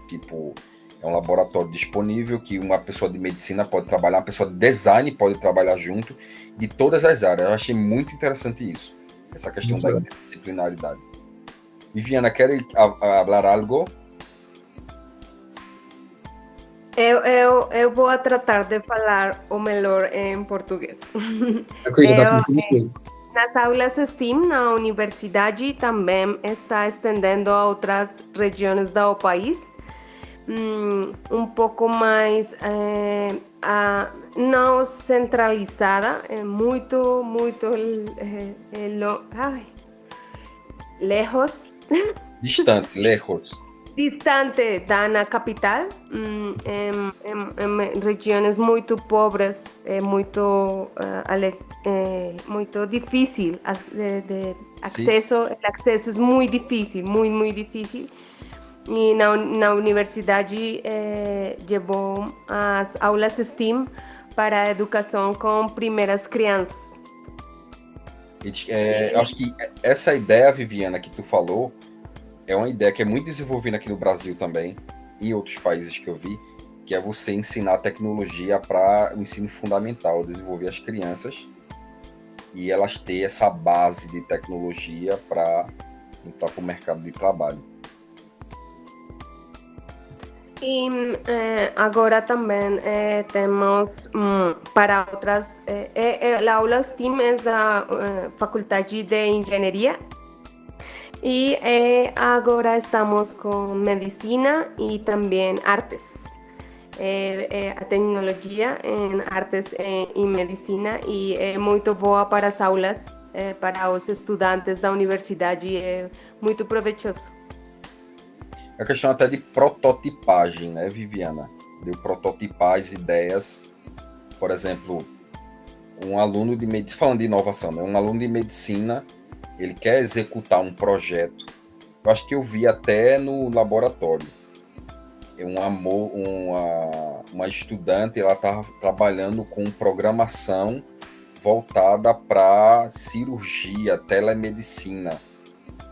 Tipo, é um laboratório disponível que uma pessoa de medicina pode trabalhar, uma pessoa de design pode trabalhar junto, de todas as áreas. Eu achei muito interessante isso, essa questão Muito da legal. interdisciplinaridade. Viviana, quer falar algo? Eu vou tratar de falar o melhor em português. Tranquilo, dá Eu, tranquilo. nas aulas STEAM na universidade também está estendendo a outras regiões do país, um pouco mais não centralizada, muito, muito lejos. Distante, lejos. Distante da capital, em regiões muito pobres, muito difícil de acesso. O acesso é muito difícil, muito difícil. E na universidade levou as aulas STEAM para a educação com primeiras crianças. Eu acho que essa ideia, Viviana, que tu falou, é uma ideia que é muito desenvolvida aqui no Brasil também, e em outros países que eu vi, que é você ensinar tecnologia para o ensino fundamental, desenvolver as crianças e elas ter essa base de tecnologia para entrar para o mercado de trabalho. E agora também temos para outras, a aula STEAM é da Faculdade de Engenharia. E agora estamos com medicina e também artes. A tecnologia em artes e medicina e é muito boa para as aulas, para os estudantes da universidade, é muito proveitoso. É a questão até de prototipagem, né, Viviana? De prototipar as ideias. Por exemplo, um aluno de medicina, falando de inovação, né? Um aluno de medicina, ele quer executar um projeto. Eu acho que eu vi até no laboratório. Uma estudante, ela estava trabalhando com programação voltada para cirurgia, telemedicina.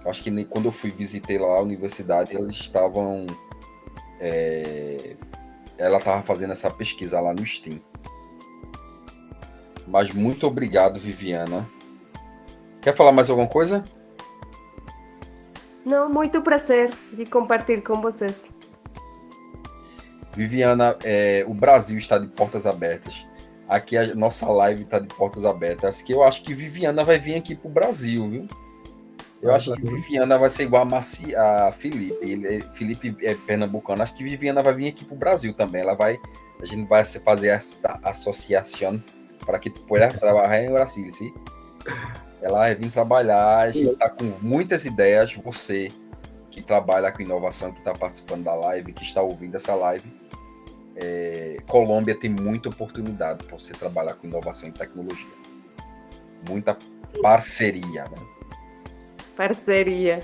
Eu acho que quando eu visitei lá a universidade, eles estavam... ela estava fazendo essa pesquisa lá no STEAM. Mas muito obrigado, Viviana. Quer falar mais alguma coisa? Não, muito prazer de compartilhar com vocês. Viviana, o Brasil está de portas abertas. Aqui a nossa live está de portas abertas. Que eu acho que Viviana vai vir aqui para o Brasil, viu? Eu acho que Viviana vai ser igual a Felipe. Felipe é pernambucano. Acho que Viviana vai vir aqui para o Brasil também. A gente vai fazer essa associação para que tu possa trabalhar em Brasil, sim? Ela vai vir trabalhar. A gente está com muitas ideias. Você que trabalha com inovação, que está participando da live, que está ouvindo essa live, Colômbia tem muita oportunidade para você trabalhar com inovação e tecnologia. Muita parceria, né? Parceria.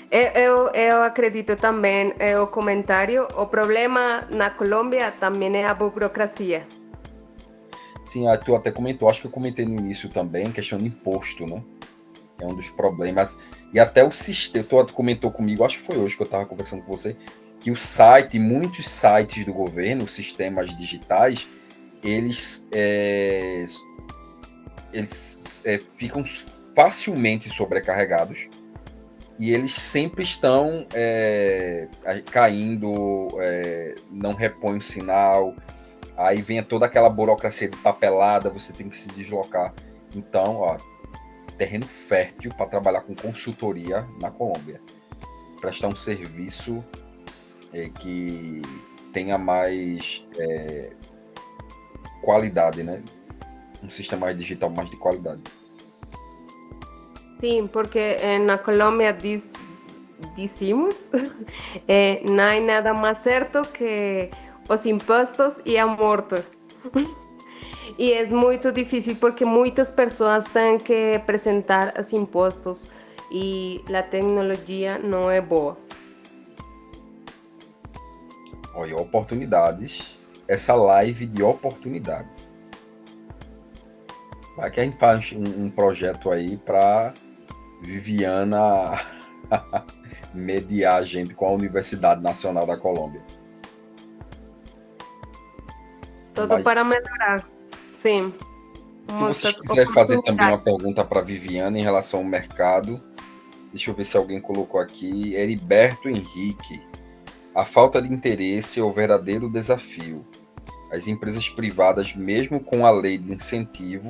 Eu acredito também, o comentário, o problema na Colômbia também é a burocracia. Sim, tu até comentou, acho que eu comentei no início também, questão de imposto, né? É um dos problemas. E até o sistema, tu comentou comigo, acho que foi hoje que eu estava conversando com você, que muitos sites do governo, sistemas digitais, eles ficam facilmente sobrecarregados e eles sempre estão caindo, não repõem o sinal, aí vem toda aquela burocracia de papelada, você tem que se deslocar. Então, ó, terreno fértil para trabalhar com consultoria na Colômbia, prestar um serviço que tenha mais qualidade, né? Um sistema digital mais de qualidade. Sim, porque na Colômbia dizemos não há nada mais certo que os impostos e a morte. E é muito difícil porque muitas pessoas têm que apresentar os impostos e a tecnologia não é boa. Olha, oportunidades. Essa live de oportunidades. Vai que a gente faz um projeto aí para Viviana mediar a gente com a Universidade Nacional da Colômbia. Tudo para melhorar. Sim. Se vocês quiserem fazer também uma pergunta para Viviana em relação ao mercado, deixa eu ver se alguém colocou aqui. Heriberto Henrique. A falta de interesse é o verdadeiro desafio. As empresas privadas, mesmo com a lei de incentivo,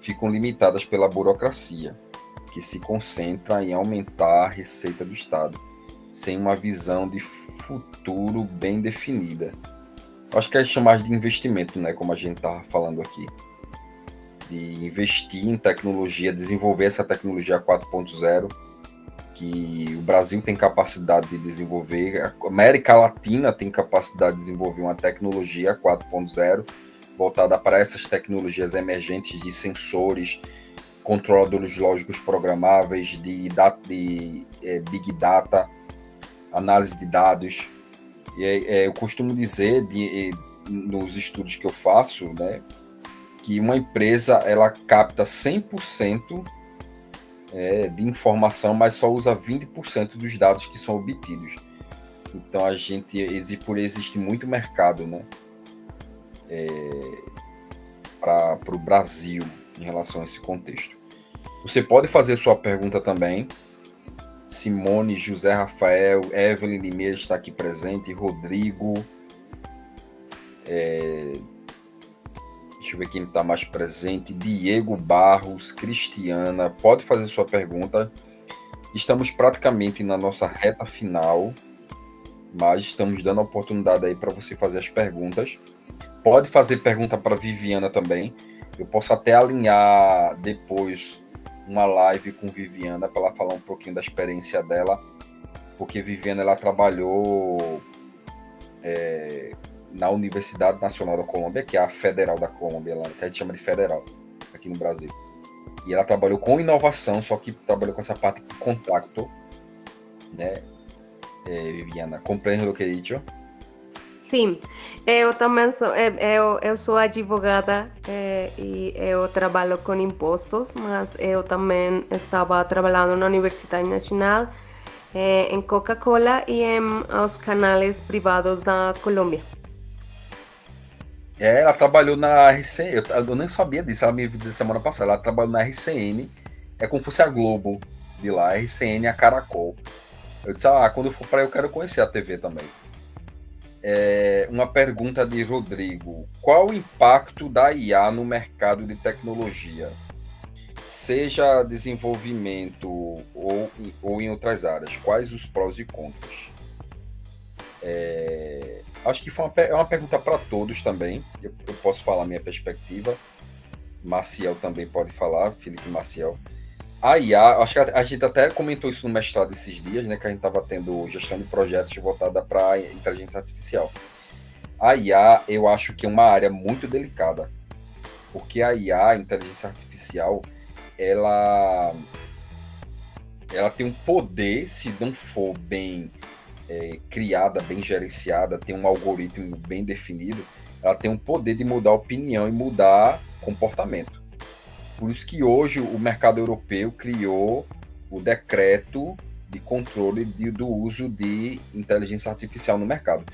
ficam limitadas pela burocracia, que se concentra em aumentar a receita do Estado, sem uma visão de futuro bem definida. Acho que é chamar de investimento, né? Como a gente estava falando aqui. De investir em tecnologia, desenvolver essa tecnologia 4.0, que o Brasil tem capacidade de desenvolver, a América Latina tem capacidade de desenvolver uma tecnologia 4.0 voltada para essas tecnologias emergentes de sensores, controladores lógicos programáveis, de Big Data, análise de dados. Eu costumo dizer, nos estudos que eu faço, né, que uma empresa ela capta 100% de informação, mas só usa 20% dos dados que são obtidos. Então existe muito mercado, né, para o Brasil em relação a esse contexto. Você pode fazer sua pergunta também. Simone, José Rafael, Evelyn Limeira está aqui presente, Rodrigo, deixa eu ver quem está mais presente, Diego Barros, Cristiana, pode fazer sua pergunta. Estamos praticamente na nossa reta final, mas estamos dando a oportunidade aí para você fazer as perguntas. Pode fazer pergunta para Viviana também. Eu posso até alinhar depois uma live com Viviana para ela falar um pouquinho da experiência dela, porque Viviana ela trabalhou na Universidade Nacional da Colômbia, que é a Federal da Colômbia, que a gente chama de Federal aqui no Brasil. E ela trabalhou com inovação, só que trabalhou com essa parte de contrato, né? Viviana, compreende o que eu digo? Sim, eu também sou advogada e eu trabalho com impostos, mas eu também estava trabalhando na Universidade Nacional, em Coca-Cola e em os canais privados da Colômbia. Ela trabalhou na RCN, eu nem sabia disso, ela me viu semana passada, ela trabalhou na RCN, é como se fosse a Globo de lá, RCN, a Caracol. Eu disse, quando eu for para aí eu quero conhecer a TV também. Uma pergunta de Rodrigo. Qual o impacto da IA no mercado de tecnologia? Seja desenvolvimento ou em outras áreas. Quais os prós e contras? Acho que é uma pergunta para todos também. Eu posso falar a minha perspectiva. Maciel também pode falar, Felipe Maciel. A IA, acho que a gente até comentou isso no mestrado esses dias, né, que a gente estava tendo gestão de projetos voltada para inteligência artificial. A IA, eu acho que é uma área muito delicada, porque a IA, a inteligência artificial, ela tem um poder, se não for bem criada, bem gerenciada, tem um algoritmo bem definido, ela tem um poder de mudar opinião e mudar comportamento. Por isso que hoje o mercado europeu criou o decreto de controle do uso de inteligência artificial no mercado.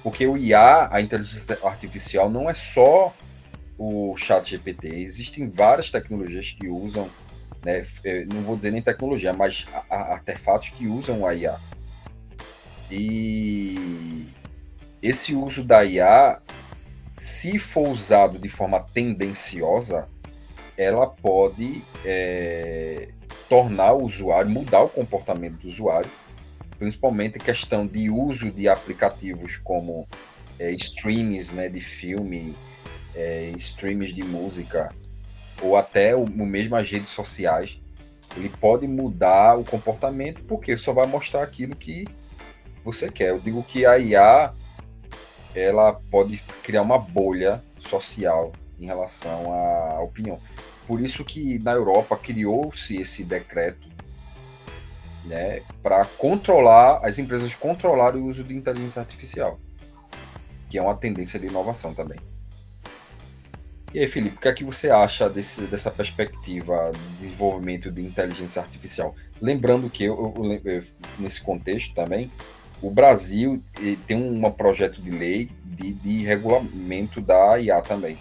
Porque o IA, a inteligência artificial, não é só o ChatGPT. Existem várias tecnologias que usam, né, não vou dizer nem tecnologia, mas artefatos que usam a IA. E esse uso da IA, se for usado de forma tendenciosa, ela pode tornar o usuário, mudar o comportamento do usuário, principalmente questão de uso de aplicativos como streams, né, de filme, streams de música, ou até o mesmo as redes sociais. Ele pode mudar o comportamento porque só vai mostrar aquilo que você quer. Eu digo que a IA ela pode criar uma bolha social em relação à opinião. Por isso que na Europa criou-se esse decreto, né, para controlar, as empresas controlarem o uso de inteligência artificial, que é uma tendência de inovação também. E aí, Felipe, o que é que você acha dessa perspectiva de desenvolvimento de inteligência artificial? Lembrando que, nesse contexto também, o Brasil tem um projeto de lei de regulamento da IA também.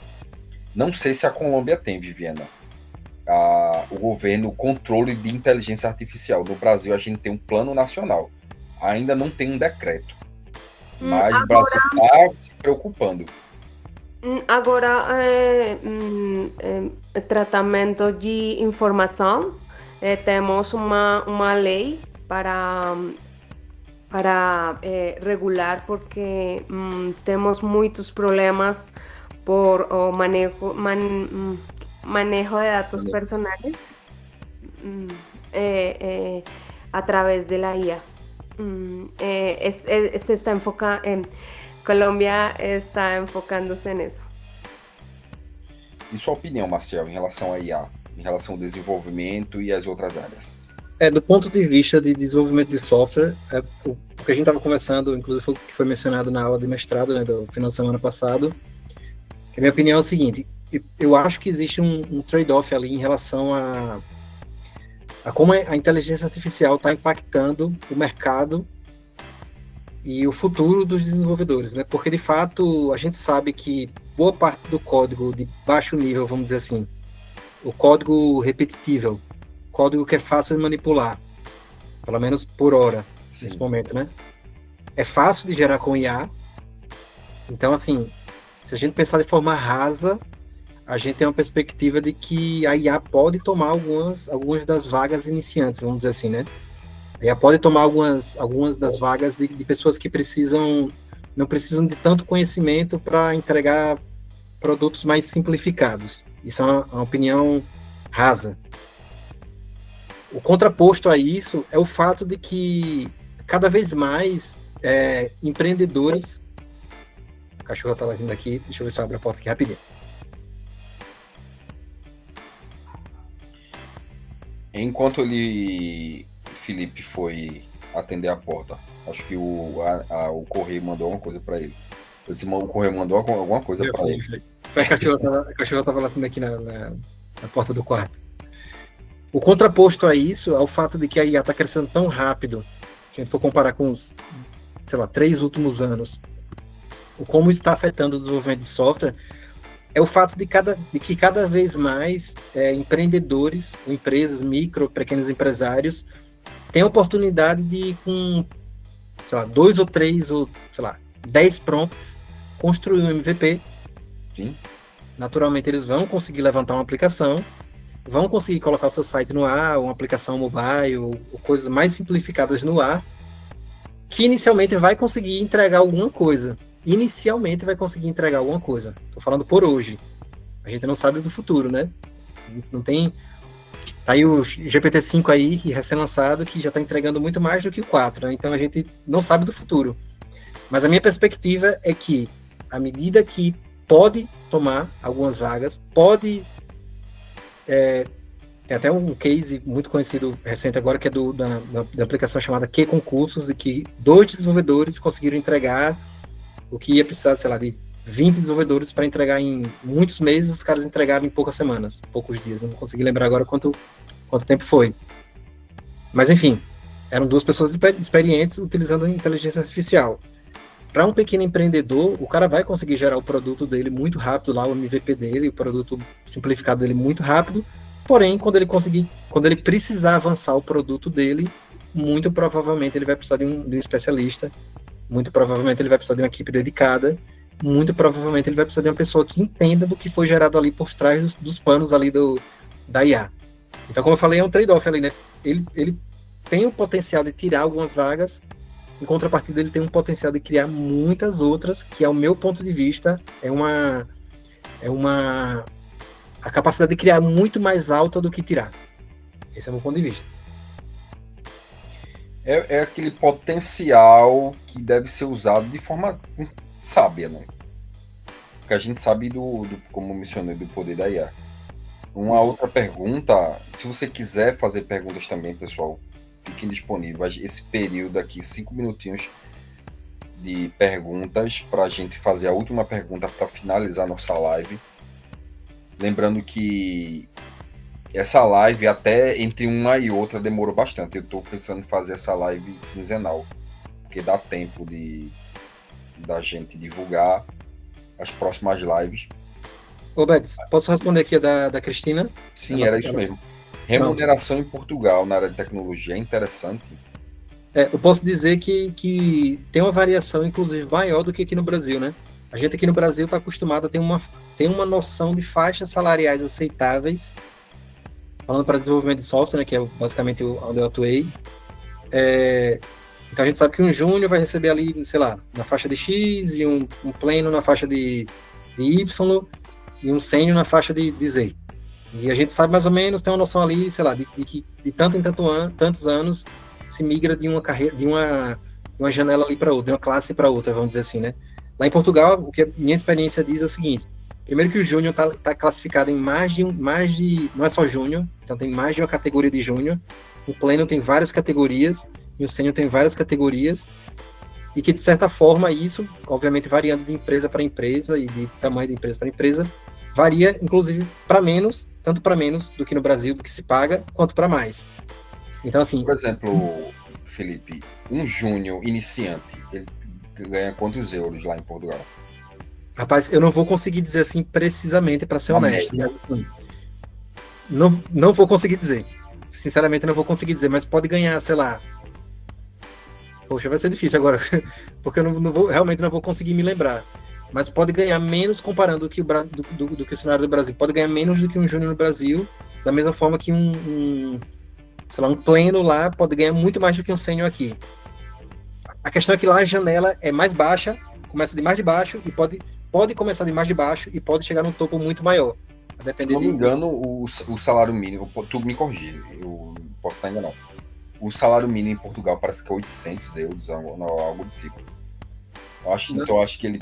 Não sei se a Colômbia tem, Viviana, o governo, o controle de inteligência artificial. No Brasil, a gente tem um plano nacional. Ainda não tem um decreto. Mas o Brasil está se preocupando. Agora, tratamento de informação, temos uma lei para regular, porque temos muitos problemas por o manejo de datos personales a través de la IA. Se está Colômbia está enfocando-se nisso. E sua opinião, Marcel, em relação à IA, em relação ao desenvolvimento e as outras áreas? Do ponto de vista de desenvolvimento de software, o que a gente estava conversando, inclusive que foi mencionado na aula de mestrado, né, do final de semana passado, que a minha opinião é o seguinte: eu acho que existe um trade-off ali em relação a como a inteligência artificial está impactando o mercado e o futuro dos desenvolvedores, né? Porque, de fato, a gente sabe que boa parte do código de baixo nível, vamos dizer assim, o código repetitível, código que é fácil de manipular, pelo menos por hora, Sim. Nesse momento, né? É fácil de gerar com IA. Então, assim, se a gente pensar de forma rasa, a gente tem uma perspectiva de que a IA pode tomar algumas das vagas iniciantes, vamos dizer assim, né? A IA pode tomar algumas das vagas de pessoas que não precisam de tanto conhecimento para entregar produtos mais simplificados. Isso é uma opinião rasa. O contraposto a isso é o fato de que cada vez mais empreendedores... O cachorro está latindo aqui, deixa eu ver se eu abro a porta aqui rapidinho. Enquanto Felipe foi atender a porta, acho que o correio mandou alguma coisa para ele. Eu disse, o correio mandou alguma coisa para ele. Foi a cachorra estava latindo aqui na porta do quarto. O contraposto a isso é o fato de que a IA está crescendo tão rápido, se a gente for comparar com os, 3 últimos anos, como está afetando o desenvolvimento de software, é o fato de que cada vez mais empreendedores, empresas, pequenos empresários, têm a oportunidade de, com 2 ou 3 ou 10 prompts, construir um MVP. Sim. Naturalmente eles vão conseguir levantar uma aplicação, vão conseguir colocar o seu site no ar, uma aplicação mobile, ou coisas mais simplificadas no ar, que inicialmente vai conseguir entregar alguma coisa. Estou falando por hoje. A gente não sabe do futuro, né? Não tem... Tá aí o GPT-5 aí, que recém-lançado, que já está entregando muito mais do que o 4, né? Então a gente não sabe do futuro. Mas a minha perspectiva é que, à medida que pode tomar algumas vagas, tem até um case muito conhecido recente agora, que é da aplicação chamada Q-Concursos, e que 2 desenvolvedores conseguiram entregar o que ia precisar, de 20 desenvolvedores para entregar em muitos meses, os caras entregaram em poucas semanas, poucos dias. Não consegui lembrar agora quanto tempo foi. Mas, enfim, eram 2 pessoas experientes utilizando a inteligência artificial. Para um pequeno empreendedor, o cara vai conseguir gerar o produto dele muito rápido, lá o MVP dele, o produto simplificado dele muito rápido. Porém, quando ele precisar avançar o produto dele, muito provavelmente ele vai precisar de um especialista, muito provavelmente ele vai precisar de uma equipe dedicada, muito provavelmente ele vai precisar de uma pessoa que entenda do que foi gerado ali por trás dos panos ali da IA. Então, como eu falei, é um trade-off ali, né? Ele tem o potencial de tirar algumas vagas, em contrapartida ele tem um potencial de criar muitas outras, que, ao meu ponto de vista, a capacidade de criar muito mais alta do que tirar. Esse é o meu ponto de vista. É aquele potencial que deve ser usado de forma sábia, né? Porque a gente sabe como mencionei, do poder da IA. Uma outra pergunta, se você quiser fazer perguntas também, pessoal, fiquem disponíveis. Esse período aqui, 5 minutinhos de perguntas, para a gente fazer a última pergunta para finalizar nossa live. Lembrando que essa live, até entre uma e outra, demorou bastante. Eu estou pensando em fazer essa live quinzenal, porque dá tempo da gente divulgar as próximas lives. Ô, Betis, posso responder aqui a da Cristina? Sim, era isso mesmo. Remuneração em Portugal na área de tecnologia é interessante. Eu posso dizer que tem uma variação, inclusive, maior do que aqui no Brasil, né? A gente aqui no Brasil está acostumado a ter uma noção de faixas salariais aceitáveis, falando para desenvolvimento de software, né, que é basicamente onde eu atuei. Então a gente sabe que um júnior vai receber ali, sei lá, na faixa de X, e um pleno na faixa de Y, e um sênior na faixa de Z. E a gente sabe mais ou menos, tem uma noção ali, sei lá, de tanto em tantos anos se migra de uma carreira, de uma janela ali para outra, de uma classe para outra, vamos dizer assim, né? Lá em Portugal, o que a minha experiência diz é o seguinte: primeiro que o júnior tá classificado em mais de, não é só júnior, então tem mais de uma categoria de júnior. O pleno tem várias categorias e o sênior tem várias categorias, e que de certa forma isso, obviamente variando de empresa para empresa e de tamanho de empresa para empresa, varia inclusive para menos, tanto para menos do que no Brasil, do que se paga, quanto para mais. Então assim, por exemplo, Felipe, um júnior iniciante, ele ganha quantos euros lá em Portugal? rapaz, eu não vou conseguir dizer assim precisamente, para ser honesto. Assim, não vou conseguir dizer. Sinceramente, não vou conseguir dizer, mas pode ganhar, sei lá. Poxa, vai ser difícil agora, porque eu realmente não vou conseguir me lembrar. Mas pode ganhar menos comparando do que o cenário do Brasil. Pode ganhar menos do que um júnior no Brasil, da mesma forma que sei lá, um pleno lá pode ganhar muito mais do que um sênior aqui. A questão é que lá a janela é mais baixa, começa de mais de baixo e pode começar de mais de baixo e pode chegar num topo muito maior. Se não me engano, o salário mínimo, tu me corrige, eu posso estar enganado. O salário mínimo em Portugal parece que é 800 euros, algo do tipo. Então eu acho que ele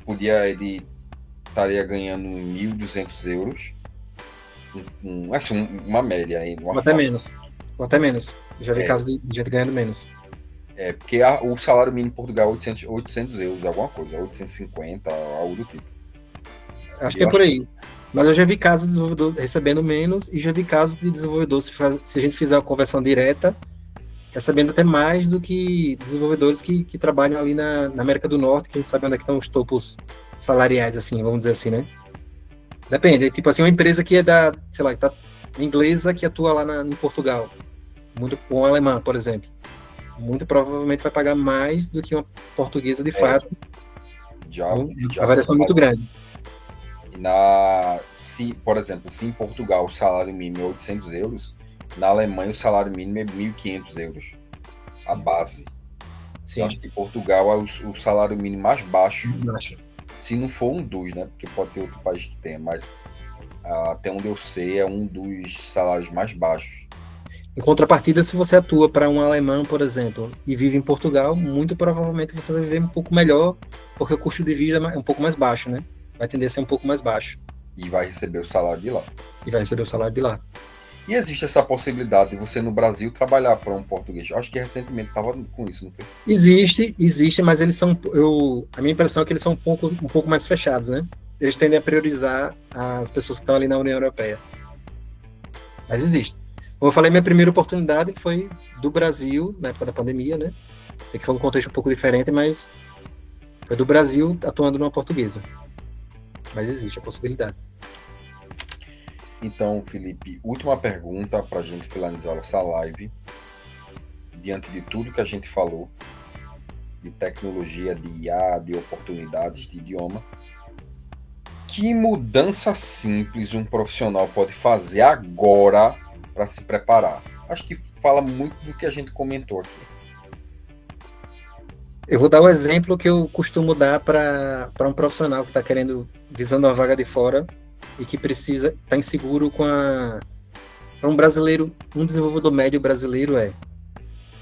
estaria ganhando 1.200 euros. Assim, uma média aí. Ou até menos. Já vi casos de gente ganhando menos. Porque o salário mínimo em Portugal é 800 euros, alguma coisa, 850, algo do tipo. Acho que é por aí. Mas eu já vi casos de desenvolvedor recebendo menos e já vi casos de desenvolvedor, se a gente fizer a conversão direta, recebendo até mais do que desenvolvedores que trabalham ali na América do Norte, que a gente sabe onde é que estão os topos salariais, assim, vamos dizer assim, né? Depende. Tipo assim, uma empresa que é sei lá, tá inglesa que atua lá em Portugal, muito com alemã, por exemplo, muito provavelmente vai pagar mais do que uma portuguesa de fato. A variação é muito grande. Por exemplo, se em Portugal o salário mínimo é 800 euros, na Alemanha o salário mínimo é 1.500 euros, a base. Sim. Eu acho que em Portugal é o salário mínimo mais baixo, se não for um dos, né? Porque pode ter outro país que tenha, mas até onde eu sei é um dos salários mais baixos. Em contrapartida, se você atua para um alemão, por exemplo, e vive em Portugal, muito provavelmente você vai viver um pouco melhor, porque o custo de vida é um pouco mais baixo, né? Vai tender a ser um pouco mais baixo. E vai receber o salário de lá. E existe essa possibilidade de você no Brasil trabalhar para um português? Acho que recentemente estava com isso, não foi? Existe, mas eles são, a minha impressão é que eles são um pouco mais fechados, né? Eles tendem a priorizar as pessoas que estão ali na União Europeia. Mas existe. Como eu falei, minha primeira oportunidade foi do Brasil, na época da pandemia, né? Sei que foi um contexto um pouco diferente, mas foi do Brasil atuando numa portuguesa. Mas existe a possibilidade. Então, Felipe, última pergunta para a gente finalizar essa live. Diante de tudo que a gente falou, de tecnologia, de IA, de oportunidades, de idioma, que mudança simples um profissional pode fazer agora para se preparar? Acho que fala muito do que a gente comentou aqui. Eu vou dar o exemplo que eu costumo dar para um profissional que está visando uma vaga de fora e que está inseguro para um brasileiro, um desenvolvedor médio brasileiro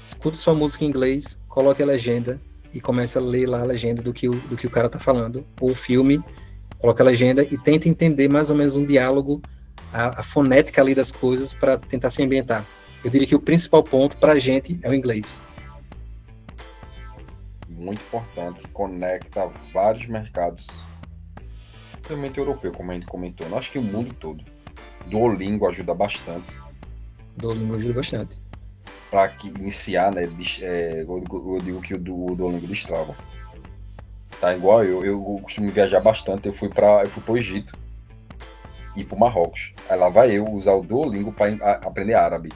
escute sua música em inglês, coloque a legenda e comece a ler lá a legenda do que o cara está falando, ou o filme, coloque a legenda e tente entender mais ou menos um diálogo, a fonética ali das coisas para tentar se ambientar. Eu diria que o principal ponto para a gente é o inglês. Muito importante, conecta vários mercados, principalmente europeu, como a gente comentou. Acho que o mundo todo. Duolingo ajuda bastante. Duolingo ajuda bastante. Para iniciar, né? Eu digo que o Duolingo destrava. Tá igual eu costumo viajar bastante. Eu fui para o Egito e para o Marrocos. Aí lá vai eu usar o Duolingo para aprender árabe.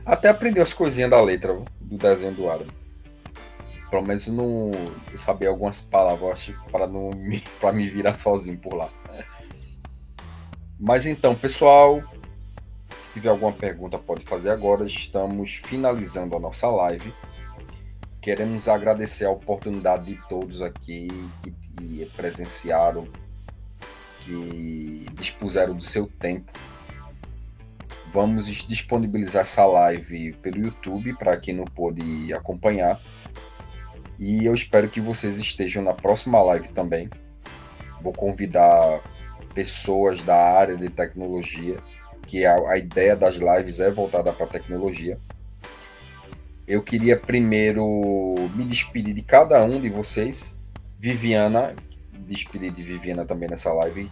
Até aprender as coisinhas da letra do desenho do árabe. Pelo menos eu sabia algumas palavras para me virar sozinho por lá. Mas então, pessoal, se tiver alguma pergunta, pode fazer agora. Estamos finalizando a nossa live. Queremos agradecer a oportunidade de todos aqui que presenciaram, que dispuseram do seu tempo. Vamos disponibilizar essa live pelo YouTube para quem não pôde acompanhar. E eu espero que vocês estejam na próxima live também. Vou convidar pessoas da área de tecnologia, que a ideia das lives é voltada para a tecnologia. Eu queria primeiro me despedir de cada um de vocês. Viviana, despedir de Viviana também nessa live.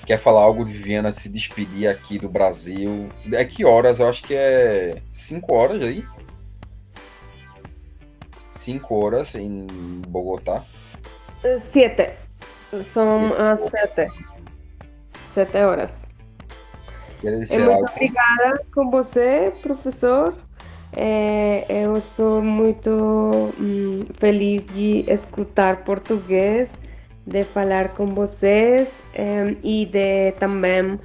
Quer falar algo de Viviana, se despedir aqui do Brasil? É que horas? Eu acho que é 5 horas aí. 5 horas em Bogotá. 7. São as 7. 7 horas. Muito obrigada com você, professor. Eu estou muito feliz de escutar português, de falar com vocês e de também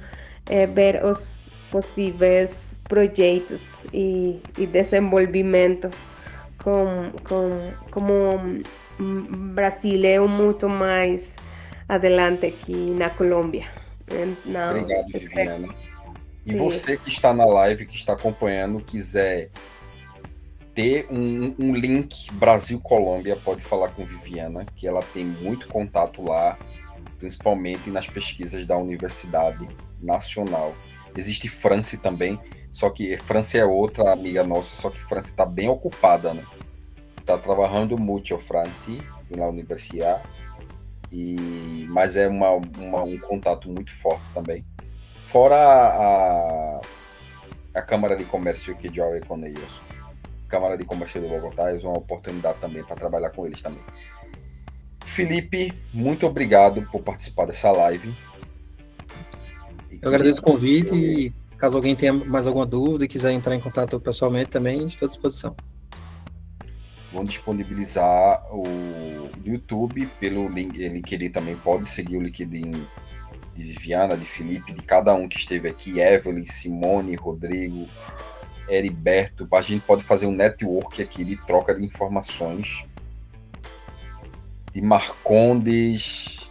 ver os possíveis projetos e desenvolvimento como Brasil é muito mais adelante aqui na Colômbia. Obrigado, Viviana. E Sim. você que está na live, que está acompanhando, quiser ter um link Brasil-Colômbia, pode falar com Viviana, que ela tem muito contato lá, principalmente nas pesquisas da Universidade Nacional. Existe França também, só que França é outra amiga nossa, só que França está bem ocupada, né? Está trabalhando muito França na universidade, mas é um contato muito forte também. Fora a Câmara de Comércio que joga com eles. Câmara de Comércio de Bogotá é uma oportunidade também para trabalhar com eles também. Felipe, muito obrigado por participar dessa live. Eu agradeço o convite e caso alguém tenha mais alguma dúvida e quiser entrar em contato pessoalmente também, estou à disposição. Vamos disponibilizar o YouTube pelo LinkedIn também. Pode seguir o LinkedIn de Viviana, de Felipe, de cada um que esteve aqui, Evelyn, Simone, Rodrigo, Heriberto. A gente pode fazer um network aqui de troca de informações. De Marcondes,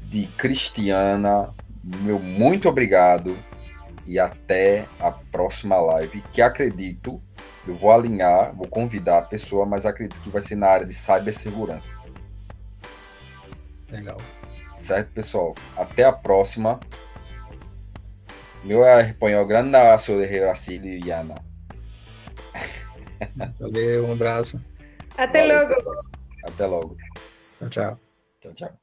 de Cristiana, meu muito obrigado e até a próxima live, que acredito, eu vou alinhar, vou convidar a pessoa, mas acredito que vai ser na área de cibersegurança. Legal. Certo, pessoal? Até a próxima. Meu espanhol, grande abraço de Brasil, Viviana. Valeu, um abraço. Até logo. Pessoal. Até logo. Tchau, tchau. Tchau, tchau.